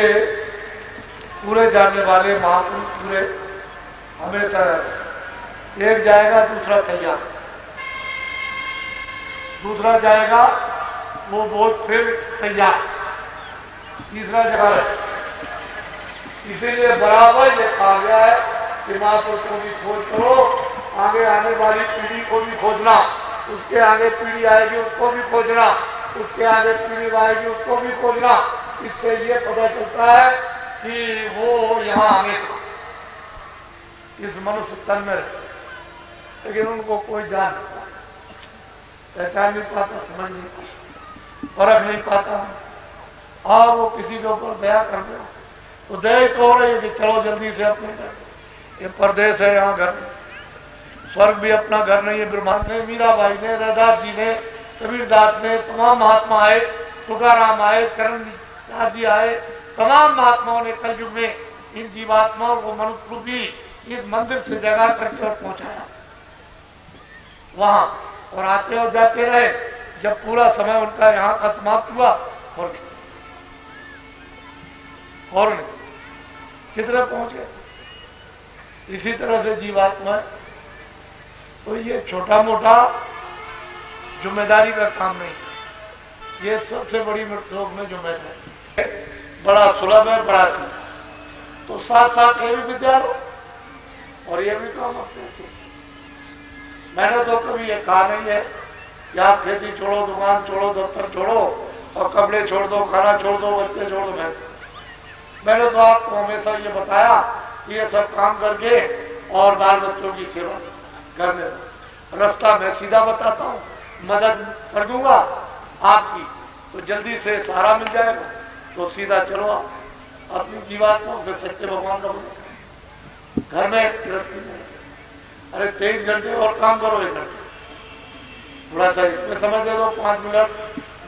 पूरे जानने वाले महापुरुष पूरे हमेशा एक जाएगा दूसरा तैयार, दूसरा जाएगा वो बोझ फिर तैयार, तीसरा जगह। इसीलिए बराबर ये कहा गया है कि महापुरुष को भी खोज करो, आगे आने वाली पीढ़ी को भी खोजना, उसके आगे पीढ़ी आएगी उसको भी खोजना, उसके आगे पीढ़ी आएगी उसको भी खोजना। इससे ये पता चलता है कि वो यहाँ आगे इस मनुष्य तन में, लेकिन उनको कोई जान नहीं पाता, पहचान नहीं पाता, समझ नहीं पाता, फर्क नहीं पाता। और वो किसी के ऊपर दया कर दे तो दया तो हो रही है कि चलो जल्दी से अपने ये परदेश है, यहाँ घर नहीं। स्वर्ग भी अपना घर नहीं है। ब्रह्मांड ने, मीराबाई ने, रैदास जी ने, कबीरदास ने, तमाम महात्मा आए, तुकाराम आए, करणदास जी आए, तमाम महात्माओं ने कलयुग में इन जीवात्माओं को मनुष्य रूपी इस मंदिर से जगा करके और पहुंचाया वहां, और आते और जाते रहे। जब पूरा समय उनका यहां का समाप्त हुआ और कितने पहुंच गए। इसी तरह से जीवात्मा, तो ये छोटा मोटा जिम्मेदारी का काम नहीं, ये सबसे बड़ी मृत्यु में जिम्मेदारी, बड़ा सुलभ है, बड़ा सीधा। तो साथ साथ ये भी विद्या लो और ये भी काम अपने से। मैंने तो कभी ये कहा नहीं है कि आप खेती छोड़ो, दुकान छोड़ो, दफ्तर छोड़ो और कपड़े छोड़ दो, खाना छोड़ दो, बच्चे छोड़ दो। मैंने तो आपको हमेशा ये बताया कि ये सब काम करके और बाल बच्चों की सेवा करने दो। रास्ता मैं सीधा बताता हूं, मदद कर दूंगा आपकी, तो जल्दी से सहारा मिल जाएगा। तो सीधा चलो आप अपनी जीवात्माओं से सच्चे भगवान का भरोसा। घर में गृहस्थी में अरे 23 घंटे और काम करो, 1 घंटे थोड़ा सा इसमें समय दे दो, 5 मिनट,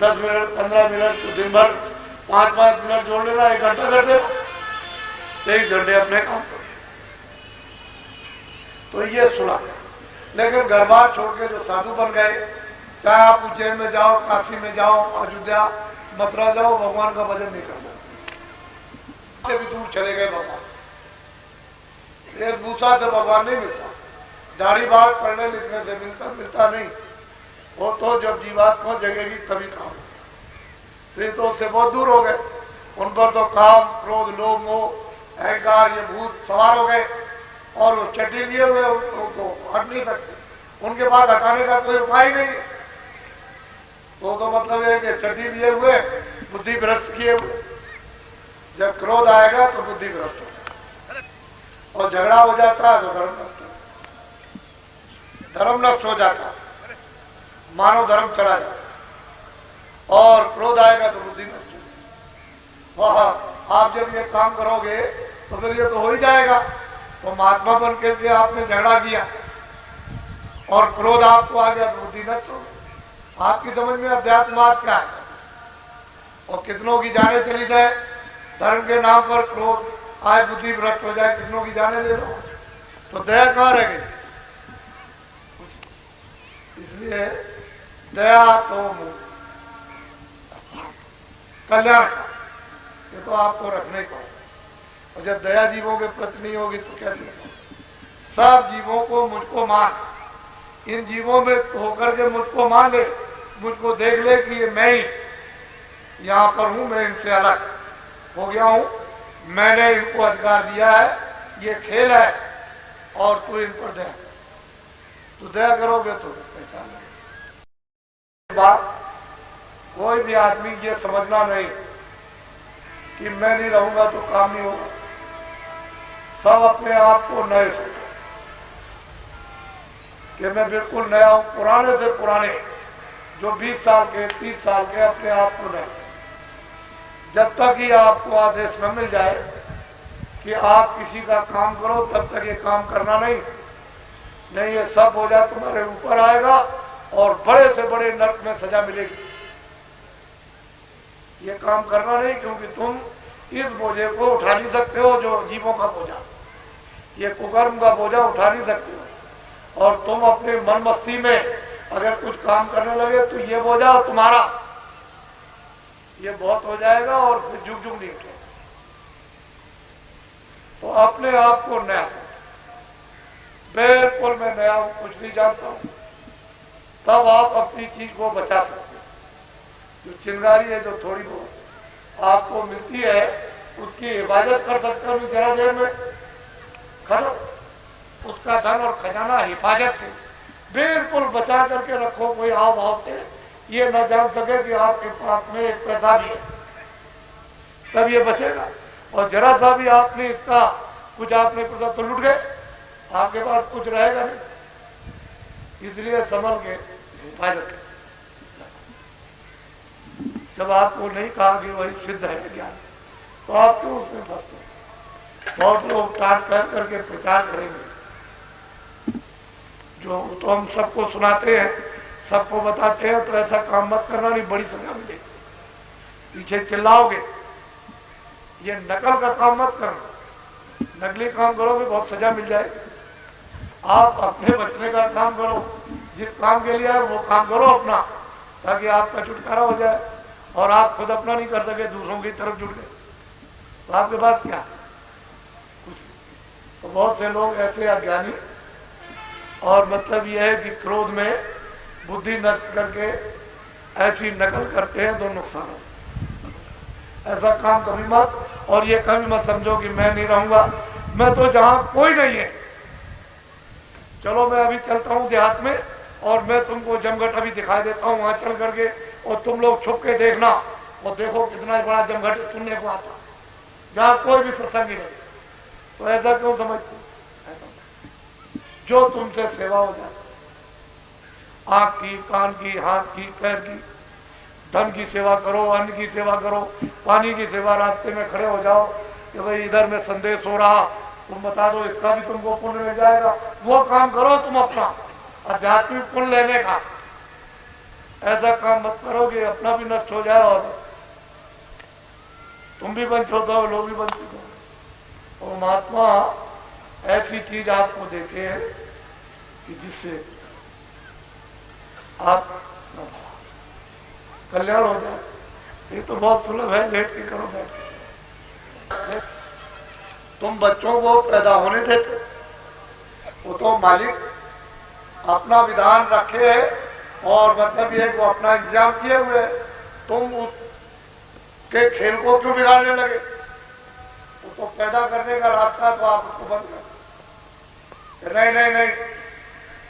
10 मिनट, 15 मिनट, तो दिन भर 5-5 मिनट जोड़ लेना, 1 घंटा कर दे, 23 घंटे अपने काम करो। तो ये सुना। लेकिन घर बार छोड़ के जो साधु बन गए, चाहे आप उज्जैन में जाओ, काशी में जाओ, अयोध्या, मथुरा जाओ, भगवान का भजन नहीं करना, से भी दूर चले गए भगवान। वेशभूषा से भगवान नहीं मिलता, दाढ़ी बाल पढ़ने लिखने से मिलता नहीं। वो तो जब जीवात्मा जगेगी तभी काम। तो उससे बहुत दूर हो गए। उन पर तो काम, क्रोध, लोभ, मोह, अहंकार, ये भूत सवार हो गए और वो चड्डी लिए हुए तो हट नहीं सकते। उनके पास हटाने का कोई उपाय नहीं है। तो मतलब है कि चड्डी लिए हुए, बुद्धि भ्रष्ट किए हुए। जब क्रोध आएगा तो बुद्धि भ्रष्ट होगा और झगड़ा हो जाता है तो धर्म नष्ट होता, धर्म नष्ट हो जाता, मानव धर्म चला जाता और क्रोध आएगा तो बुद्धि नष्ट होगी। आप जब ये काम करोगे तो फिर ये तो हो ही जाएगा। तो महात्मा बन के आपने झगड़ा किया और क्रोध आपको आ गया तो बुद्धि नष्ट हो गई। आपकी समझ में अध्यात्म क्या है? और कितनों की जाने चली जाए, धर्म के नाम पर क्रोध आए, बुद्धि भ्रष्ट हो जाए, कितनों की जाने ले लो, तो दया कहां रह गई? इसलिए दया तो कल्याण का, ये तो आपको रखने को। और जब दया जीवों के प्रति नहीं होगी तो कैसे? सब जीवों को मुझको मान, इन जीवों में होकर के मुझको मान ले, मुझको देख ले कि ये मैं ही यहां पर हूं, मैं इनसे अलग हो गया हूं, मैंने इनको अधिकार दिया है, ये खेल है और तू इन पर दया, तू दया करोगे तो पहचान लेंगे। बात कोई भी आदमी ये समझना नहीं कि मैं नहीं रहूंगा तो काम नहीं होगा। सब अपने आप को नए सोचो कि मैं बिल्कुल नया हूं। पुराने से पुराने जो 20 साल के, 30 साल के, अपने आप को नए। जब तक ही आपको आदेश न मिल जाए कि आप किसी का काम करो, तब तक ये काम करना नहीं ये सब हो जाए तुम्हारे ऊपर आएगा और बड़े से बड़े नरक में सजा मिलेगी। ये काम करना नहीं, क्योंकि तुम इस बोझे को उठा नहीं सकते हो, जो जीवों का बोझा, ये कुकर्म का बोझा उठा नहीं सकते हो। और तुम अपने मन मस्ती में अगर कुछ काम करने लगे तो ये बोझा तुम्हारा ये बहुत हो जाएगा और फिर जुग जुग नहीं उठेगा। तो अपने आप को नया, बिल्कुल मैं नया हूं, कुछ नहीं जानता हूं, तब आप अपनी चीज को बचा सकते हो। जो चिंगारी है जो थोड़ी बहुत आपको मिलती है, उसकी हिफाजत कर सकते हो जरा देर में, खरो उसका धन और खजाना हिफाजत से बिल्कुल बचा करके रखो। कोई हाव भाव से ये न जान सके कि आपके पास में एक पैसा भी है, तब ये बचेगा। और जरा सा भी आपने इसका कुछ आपने पैसा तो लुट गए, आपके पास कुछ रहेगा नहीं। इसलिए संभल के हिफाजत। जब आपको नहीं कहा कि वही सिद्ध है ज्ञान, तो आप क्यों उसमें फंसते? बहुत लोग टाट कर करके प्रचार करेंगे, जो तो हम सबको सुनाते हैं, सबको बताते हैं, तो ऐसा काम मत करना, नहीं बड़ी सजा मिलेगी। पीछे चिल्लाओगे, ये नकल का काम मत करना, नकली काम करोगे बहुत सजा मिल जाएगी। आप अपने बचने का काम करो, जिस काम के लिए आए वो काम करो अपना, ताकि आपका छुटकारा हो जाए और आप खुद अपना नहीं कर सके, दूसरों की तरफ जुड़ गए तो आपके पास क्या कुछ। तो बहुत से लोग ऐसे अज्ञानी, और मतलब यह है कि क्रोध में बुद्धि नष्ट करके ऐसी नकल करते हैं, तो नुकसान होता है। ऐसा काम कभी मत, और ये कभी मत समझो कि मैं नहीं रहूंगा, मैं तो जहां कोई नहीं है, चलो मैं अभी चलता हूं देहात में और मैं तुमको जमघट अभी दिखाई देता हूं वहां चल करके, और तुम लोग छुप के देखना, और देखो कितना बड़ा जमघट सुनने को आता, जहां कोई भी प्रसंग नहीं। तो ऐसा क्यों समझते? जो तुमसे सेवा हो जाए, आंख की, कान की, हाथ की, पैर की, धन की सेवा करो, अन्न की सेवा करो, पानी की सेवा, रास्ते में खड़े हो जाओ कि भाई इधर में संदेश हो रहा, तुम बता दो, इसका भी तुमको पुण्य मिल जाएगा, वो काम करो तुम अपना आध्यात्मिक पुण्य लेने का। ऐसा काम मत करोगे अपना भी नष्ट हो जाए और तुम भी वंचित हो जाओ, लोग भी वंचित हो। और महात्मा ऐसी चीज आपको देते हैं कि जिससे आप कल्याण हो जाए। ये तो बहुत सुलभ है, लेट के करो, बैठ के। तुम बच्चों को पैदा होने देते, वो तो मालिक अपना विधान रखे है, और मतलब ये वो अपना इंतजाम किए हुए, तुम उसके खेल को क्यों बिगाड़ने लगे? वो तो पैदा करने का रास्ता तो आप उसको बंद कर। नहीं नहीं नहीं,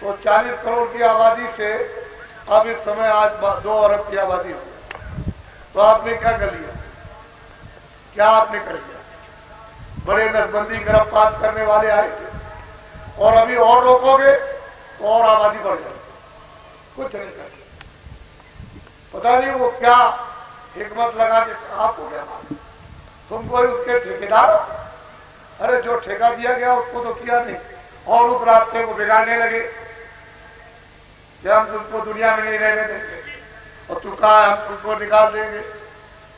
तो 40 करोड़ की आबादी से अब इस समय आज 2 अरब की आबादी हो, तो आपने क्या कर लिया? क्या आपने कर लिया? बड़े नसबंदी गिरफ्तार करने वाले आए थे, और अभी और रोकोगे तो और आबादी बढ़ जाएगी। कुछ नहीं कर, पता नहीं वो क्या हिकमत लगा के आपको क्या मालूम, तुम कोई उसके ठेकेदार हो? अरे जो ठेका दिया गया उसको तो किया नहीं, और उस रास्ते को बिगाड़ने लगे कि हम तुमको दुनिया में नहीं रहने देंगे, और तू कहा हम तुमको निकाल देंगे।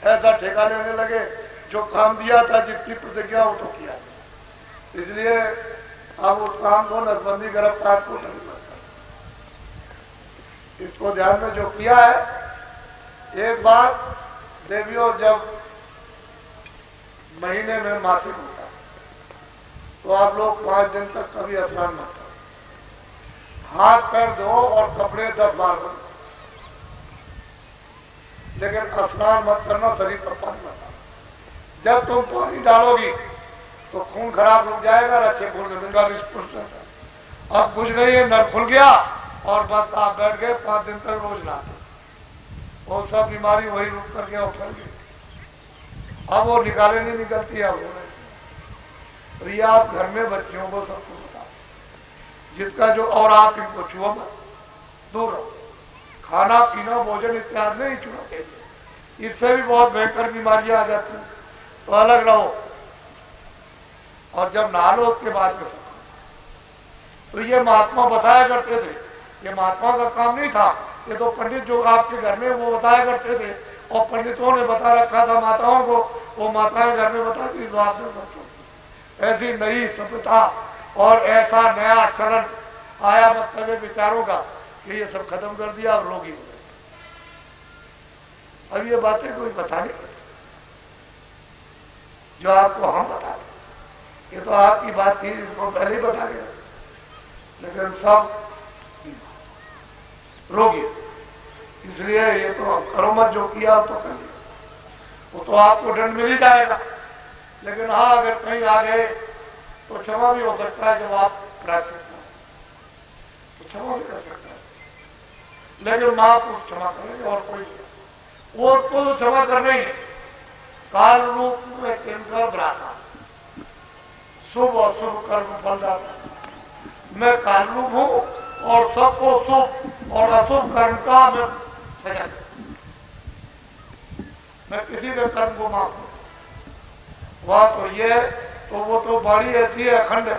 ऐसा ठेका लेने लगे, जो काम दिया था, जिसकी प्रतिज्ञा वो तो किया। इसलिए अब उस काम को नसबंदी गिरफ्तार को नहीं करता। इसको ध्यान में जो किया है, एक बार देवियों जब महीने में मासिक होता तो आप लोग 5 दिन तक कभी स्नान मत करो, हाथ पैर धो और कपड़े 10 बार बदलो, लेकिन स्नान मत करना, शरीर पर पानी मत। जब तुम पानी डालोगी तो खून खराब हो जाएगा, रखे खून मिलेगा, विस्फुट रहता। अब कुछ नहीं है, नर खुल गया और बस आप बैठ गए, 5 दिन तक रोज नहाते, वो सब बीमारी वही रुक करके और फैल गई। अब वो निकाले नहीं निकलती, अब वो नहीं। तो ये आप घर में बच्चियों को सबको बता, जिसका जो, और आप इनको छुओ मत, दूर रहो। खाना पीना भोजन इत्यादि नहीं छुआ चाहिए, इससे भी बहुत भयंकर बीमारियां आ जाती हैं, तो अलग रहो। और जब नहा लो उसके बाद में तो ये महात्मा बताया करते थे, ये महात्मा का काम नहीं था, ये तो पंडित जो आपके घर में वो बताया करते थे, और पंडितों ने बता रखा था माताओं को, वो माताएं घर में बताती तो आपने बच्चों की। ऐसी नई सभ्यता और ऐसा नया चरण आया मतलब विचारों का कि ये सब खत्म कर दिया और लोग ही हो गए। अब ये बातें कोई बता नहीं सकते जो आपको हम बता रहे, ये तो आपकी बात थी, इसको पहले ही बता गया, लेकिन सब रोगी। इसलिए ये तो करो मत, जो किया तो कर लिया, वो तो आपको दंड मिल ही जाएगा। लेकिन हाँ, अगर कहीं आ गए तो क्षमा भी हो सकता है, जब आप प्रायश्चित तो क्षमा भी कर सकता है, लेकिन महापुरुष क्षमा करेंगे और कोई वो तो क्षमा करना ही है। काल रूप में किनकर भ्राता, शुभ और शुभ कर्म फलदाता। मैं काल रूप हूं और सबको शुभ और अशुभ कर्म का मैं सजा, मैं किसी भी कर्म को माफ हूं। वह तो ये, तो वो तो बाड़ी ऐसी है, अखंड है,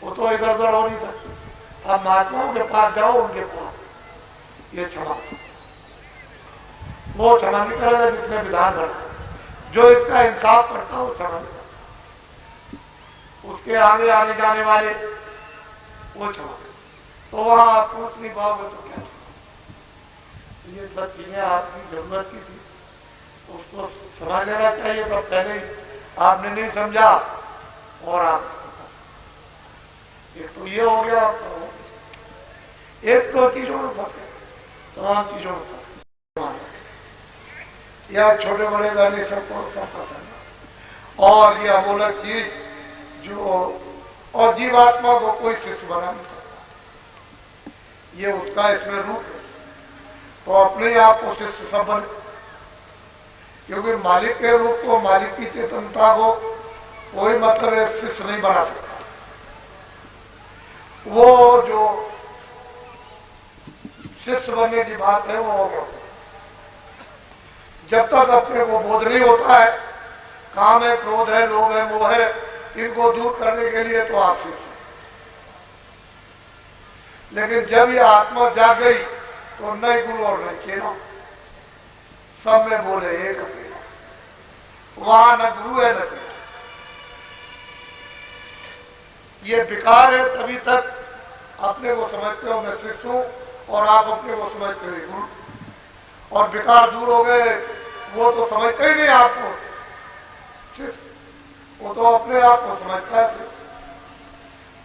वो तो इधर उधर हो नहीं सकती। अब महात्माओं के पास जाओ, उनके पास ये क्षमा, वो क्षमा नहीं करेगा जिसने विधान बना, जो इसका इंसाफ करता हो क्षमा नहीं करता, उसके आगे आने जाने वाले वो क्षमा। तो वहां आप सोच नहीं पाओगे तो क्या, ये सब चीजें आपकी जरूरत की थी, उसको समझ लेना चाहिए। तो पहले ही आपने नहीं समझा और आप, एक तो ये हो गया, तो एक तो चीजों में फंसे, तमाम चीजों में फंसे, या छोटे बड़े वाले सबको सब पसंद, और ये अमूलक चीज जो, और जीवात्मा को कोई शिष्य बना नहीं सकता, ये उसका इसमें रूप है। तो अपने आप को शिष्य सब बने, क्योंकि मालिक के रूप को, मालिक की चेतनता को कोई मतलब शिष्य नहीं बना सकता। वो जो शिष्य बनने की बात है वो हो गया, जब तक अपने को बोध नहीं होता है, काम है, क्रोध है, लोभ है, मोह है, इनको दूर करने के लिए तो आप शिष्य। लेकिन जब ये आत्मा जाग गई तो नई गुरु और नहीं चेला, सब में बोले एक अकेला, वहां न गुरु है न चेला। ये विकार है, तभी तक अपने को समझते हो मैं शिष्य हूं, और आप अपने को समझते हो गुरु, और विकार दूर हो गए, वो तो समझते ही नहीं आपको शिष्य, वो तो अपने आप को समझता है शिष्य।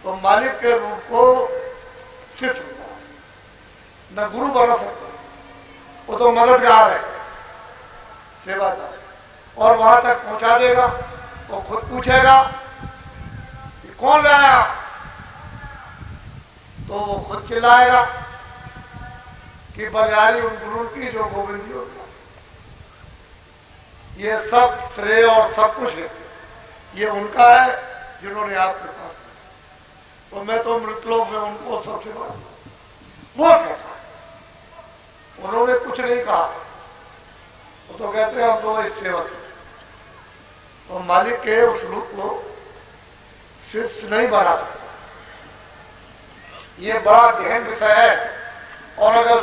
तो मालिक के रूप को शिष्य होता है, न गुरु बना सकता, वो तो मददगार है, सेवादार, और वहां तक पहुंचा देगा। वो खुद पूछेगा कि कौन लाया, तो वो खुद चिल्लाएगा कि बलिहारी उन गुरु की जो गोविंद जी होता। ये सब श्रेय और सब कुछ है, ये उनका है जिन्होंने आपके पास, तो मैं तो मृतलोक में उनको सबसे बड़ा, वो कहता है, उन्होंने कुछ नहीं कहा, वो तो कहते हैं हम तो इस सेवक। तो मालिक के उस रूप को शिष्य नहीं बना सकता, ये बड़ा गहन विषय है। और अगर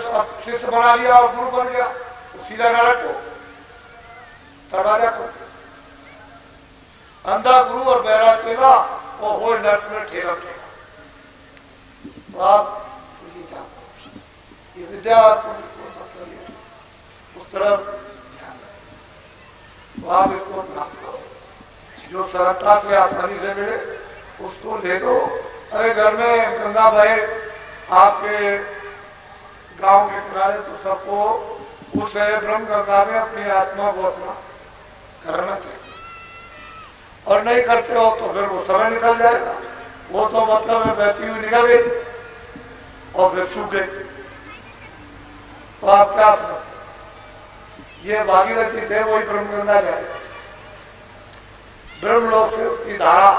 शिष्य बना लिया और गुरु बन गया तो सीधा नरक को दरवाजा को, अंधा गुरु और बहरा सेवा, वो हो नरक में ठेला ठेला। तो आप ये विद्या उस तरफ ध्यान रखें, तो आप इसको प्राप्त करो, जो सरलता से आसानी से मिले उसको ले दो। अरे घर में गंगा बहे आपके गांव के किनारे, तो सबको उस ब्रह्म गंगा में अपनी आत्मा को अपना करना चाहिए, और नहीं करते हो तो फिर वो समय निकल जाएगा, वो तो मतलब है बहती हुई निकल गई और फिर सूख गई, तो आप क्या समझते? ये भागीरथी थे, वही ब्रह्म गंगा जाएगा, ब्रह्मलोक से उसकी धारा,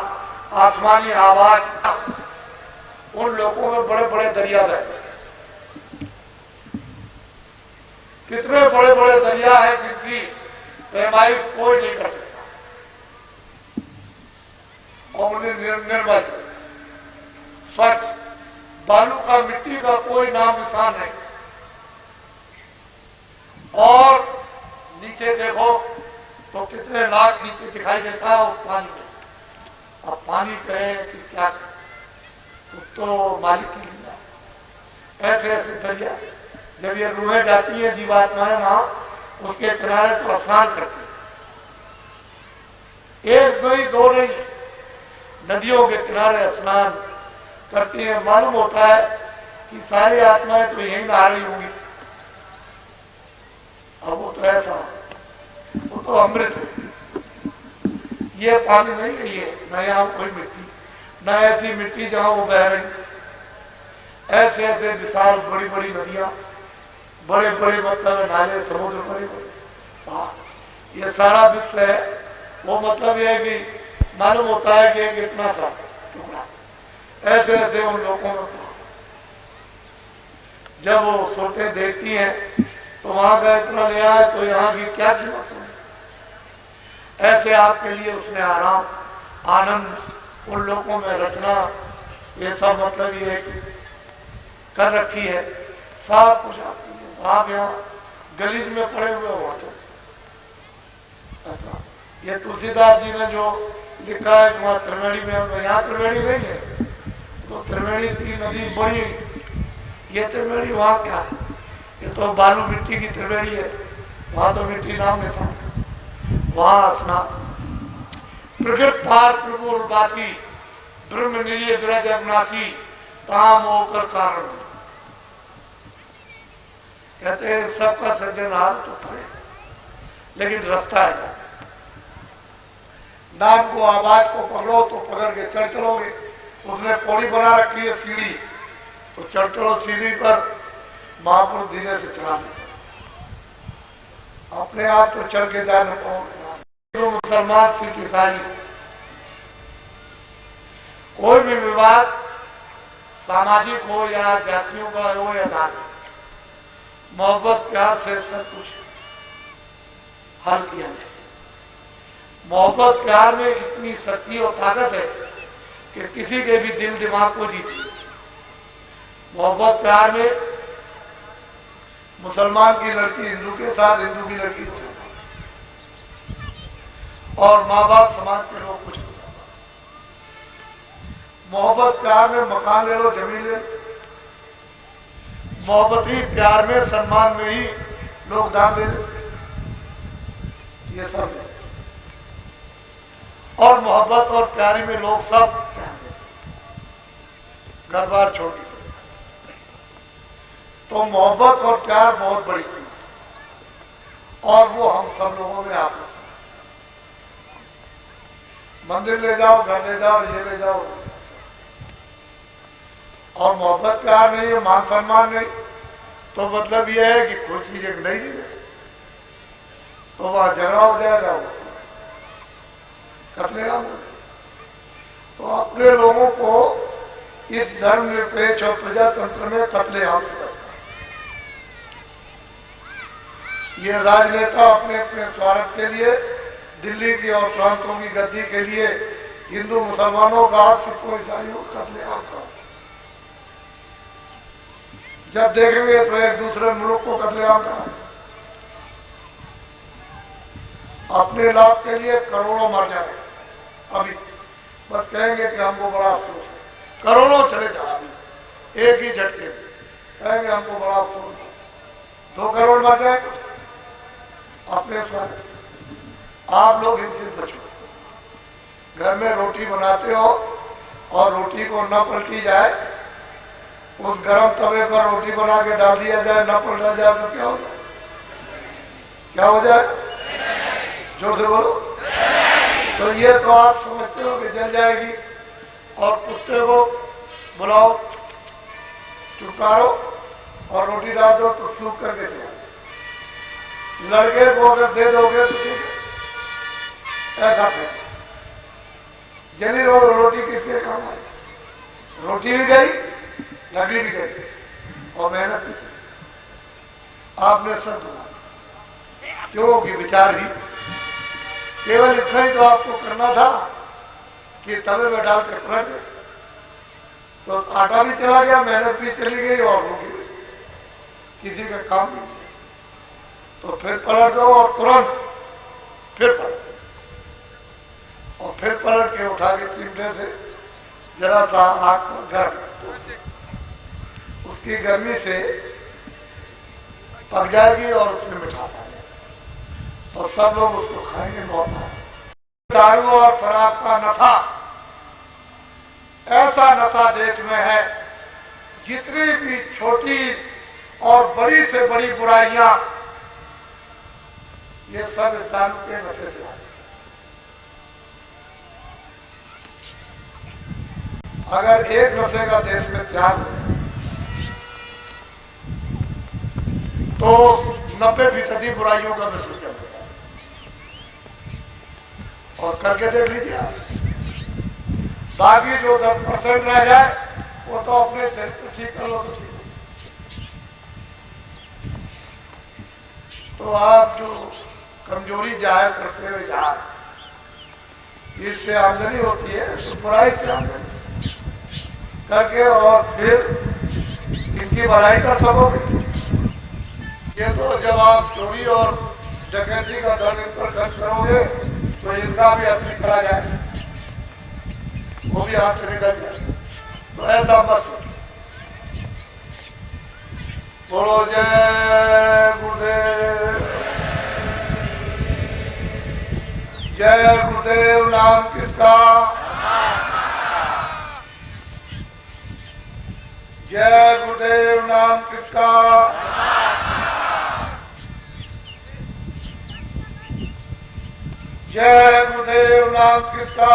आसमानी आवाज, उन लोगों में बड़े बड़े दरिया बहते, कितने बड़े बड़े दरिया है जिनकी पैमाइश कोई नहीं कर सकता, और उन्हें निर्मल स्वच्छ, बालू का, मिट्टी का कोई नाम निशान नहीं। और नीचे देखो तो कितने लाख नीचे दिखाई देता है उस पानी में। अब पानी कहे कि क्या, तो मालिक की लीला। ऐसे ऐसे दरिया, जब ये रूहें जाती है जीवात्माएं वहां, उसके किनारे तो स्नान करती है, एक दो ही दो नहीं, नदियों के किनारे स्नान करती है। मालूम होता है कि सारी आत्माएं तो यहीं नहा रही होंगी। अब वो तो ऐसा, वो तो अमृत है, ये पानी नहीं है, ये न यहां कोई मिट्टी, न ऐसी मिट्टी जहां वो बह रही। ऐसे ऐसे विशाल बड़ी बड़ी नदियां, बड़े बड़े मतलब नाले, समुद्र, बड़े बड़े, ये सारा विश्व है। वो मतलब यह है कि मालूम होता है कि एक इतना सा टुकड़ा, ऐसे ऐसे उन लोगों में जब वो सोते देखती हैं तो वहां का इतना ले आए तो यहां की क्या कीमत है। ऐसे आपके लिए उसने आराम, आनंद उन लोगों में रचना, ये सब मतलब ये कर रखी है, सब कुछ आपके लिए। आप यहाँ गलीज में पड़े हुए हो तो ऐसा। ये तुलसीदास जी ने जो लिखा है कि वहां त्रिवेणी में, यहाँ त्रिवेणी नहीं है, तो त्रिवेणी की नदी बड़ी, ये त्रिवेणी वहां क्या है, ये तो बालू मिट्टी की त्रिवेणी है, वहां तो मिट्टी नाम में था, वहां स्नान। प्रगट पार प्रभु उर्वासी, ब्रह्म निरिय विरज अविनाशी, काम होकर कारण। कहते हैं सबका सृजनहार तो पड़े, लेकिन रास्ता है, नाम को आवाज को पकड़ो तो पकड़ के चढ़ चलोगे। उसने पौड़ी बना रखी है सीढ़ी, तो चढ़ चलो सीढ़ी पर, महापुरुष धीरे से चढ़ा लेते, अपने आप तो चढ़ के जा न पाओगे। तो मुसलमान सिख ईसाई कोई भी विवाद सामाजिक हो या जातियों का हो या धार्मिक, मोहब्बत प्यार से सब कुछ हल किया जाए। मोहब्बत प्यार में इतनी शक्ति और ताकत है कि किसी के भी दिल दिमाग को जीती। मोहब्बत प्यार में मुसलमान की लड़की हिंदू के साथ, हिंदू की लड़की मुसलमान, और माँ बाप समाज के लोग कुछ नहीं। मोहब्बत प्यार में मकान ले लो, जमीन ले लो। मोहब्बत ही प्यार में, सम्मान में ही लोग दान दे देते, ये सब है। और मोहब्बत और प्यारी में लोग सब घर बार छोड़ के, तो मोहब्बत और प्यार बहुत बड़ी चीज है, और वो हम सब लोगों में आप मंदिर ले जाओ, घर ले जाओ, ये ले जाओ, और मोहब्बत प्यार नहीं है, मान सम्मान नहीं, तो मतलब यह है कि कोई चीज एक नहीं दी जाए तो वहां झगड़ा हो जाएगा, कत्लेआम हो जाएगा। तो अपने लोगों को इस धर्मनिरपेक्ष और प्रजातंत्र में कत्लेआम से करता है। ये राजनेता अपने अपने स्वार्थ के लिए, दिल्ली की और प्रांतों की गद्दी के लिए हिंदू मुसलमानों का, सिखों ईसाइयों का कत्लेआम करता। जब देखेंगे तो एक दूसरे मुल्क को कत्लेआम करा, अपने लाभ के लिए करोड़ों मर जाए। अभी बस कहेंगे कि हमको बड़ा अफसोस है, करोड़ों चले जाए एक ही झटके में, कहेंगे हमको बड़ा अफसोस है, 2 करोड़ मर जाए अपने साथ। आप लोग इनसे बचो। घर में रोटी बनाते हो और रोटी को न पलटी जाए, उस गर्म तवे पर रोटी बना के डाल दिया जाए, न पलटा जाए तो क्या हो जाए? क्या हो जाए? जोर से बोलो। तो ये तो आप समझते हो कि जल जाएगी, और कुत्ते को बुलाओ, चुकारो और रोटी डाल दो तो सूख करके चला। लड़के को अगर दे दोगे तो ठीक है, ऐसा है। जली रोटी किसके काम आई? रोटी भी गई, लकड़ी भी गई, और मेहनत भी की। आपने सब सुना, क्योंकि विचार ही केवल इतना ही तो आपको करना था कि तवे में डालकर पलट गए, तो आटा भी चला गया, मेहनत भी चली गई और रोटी भी, किसी का काम नहीं। तो फिर पलट दो और तुरंत फिर पलट, और फिर पलट के उठा के चिमटे से जरा सा आग पर गर्म, उसकी गर्मी से पक जाएगी और उसमें मिठास आ जाएगी, और सब लोग उसको खाएंगे। मौत दारू और शराब का नशा, ऐसा नशा देश में है, जितनी भी छोटी और बड़ी से बड़ी बुराइयां, ये सब इस दारू के नशे से आए। अगर एक नशे का देश में त्याग हो तो 90% बुराइयों का विसर्जन हो जाए। और करके देख लीजिए आप, बाकी जो 10% रह जाए वो तो अपने चरित्र ठीक कर लो तो ठीक। तो आप जो कमजोरी जाहिर करते हुए जाए इससे आमदनी होती है, तो बुराई से आमदनी करके और फिर इनकी भलाई कर सकोगे। ये तो जब आप चोरी और डकैती का धन इन पर खर्च करोगे तो इनका भी हाथ निकला जाए, वो भी हाथ से निकल जाए। तो ऐसा मत बोलो। जय गुरुदेव, जय गुरुदेव। नाम किसका? जय गुरुदेव। नाम किसका? जय गुरुदेव। नाम किसका?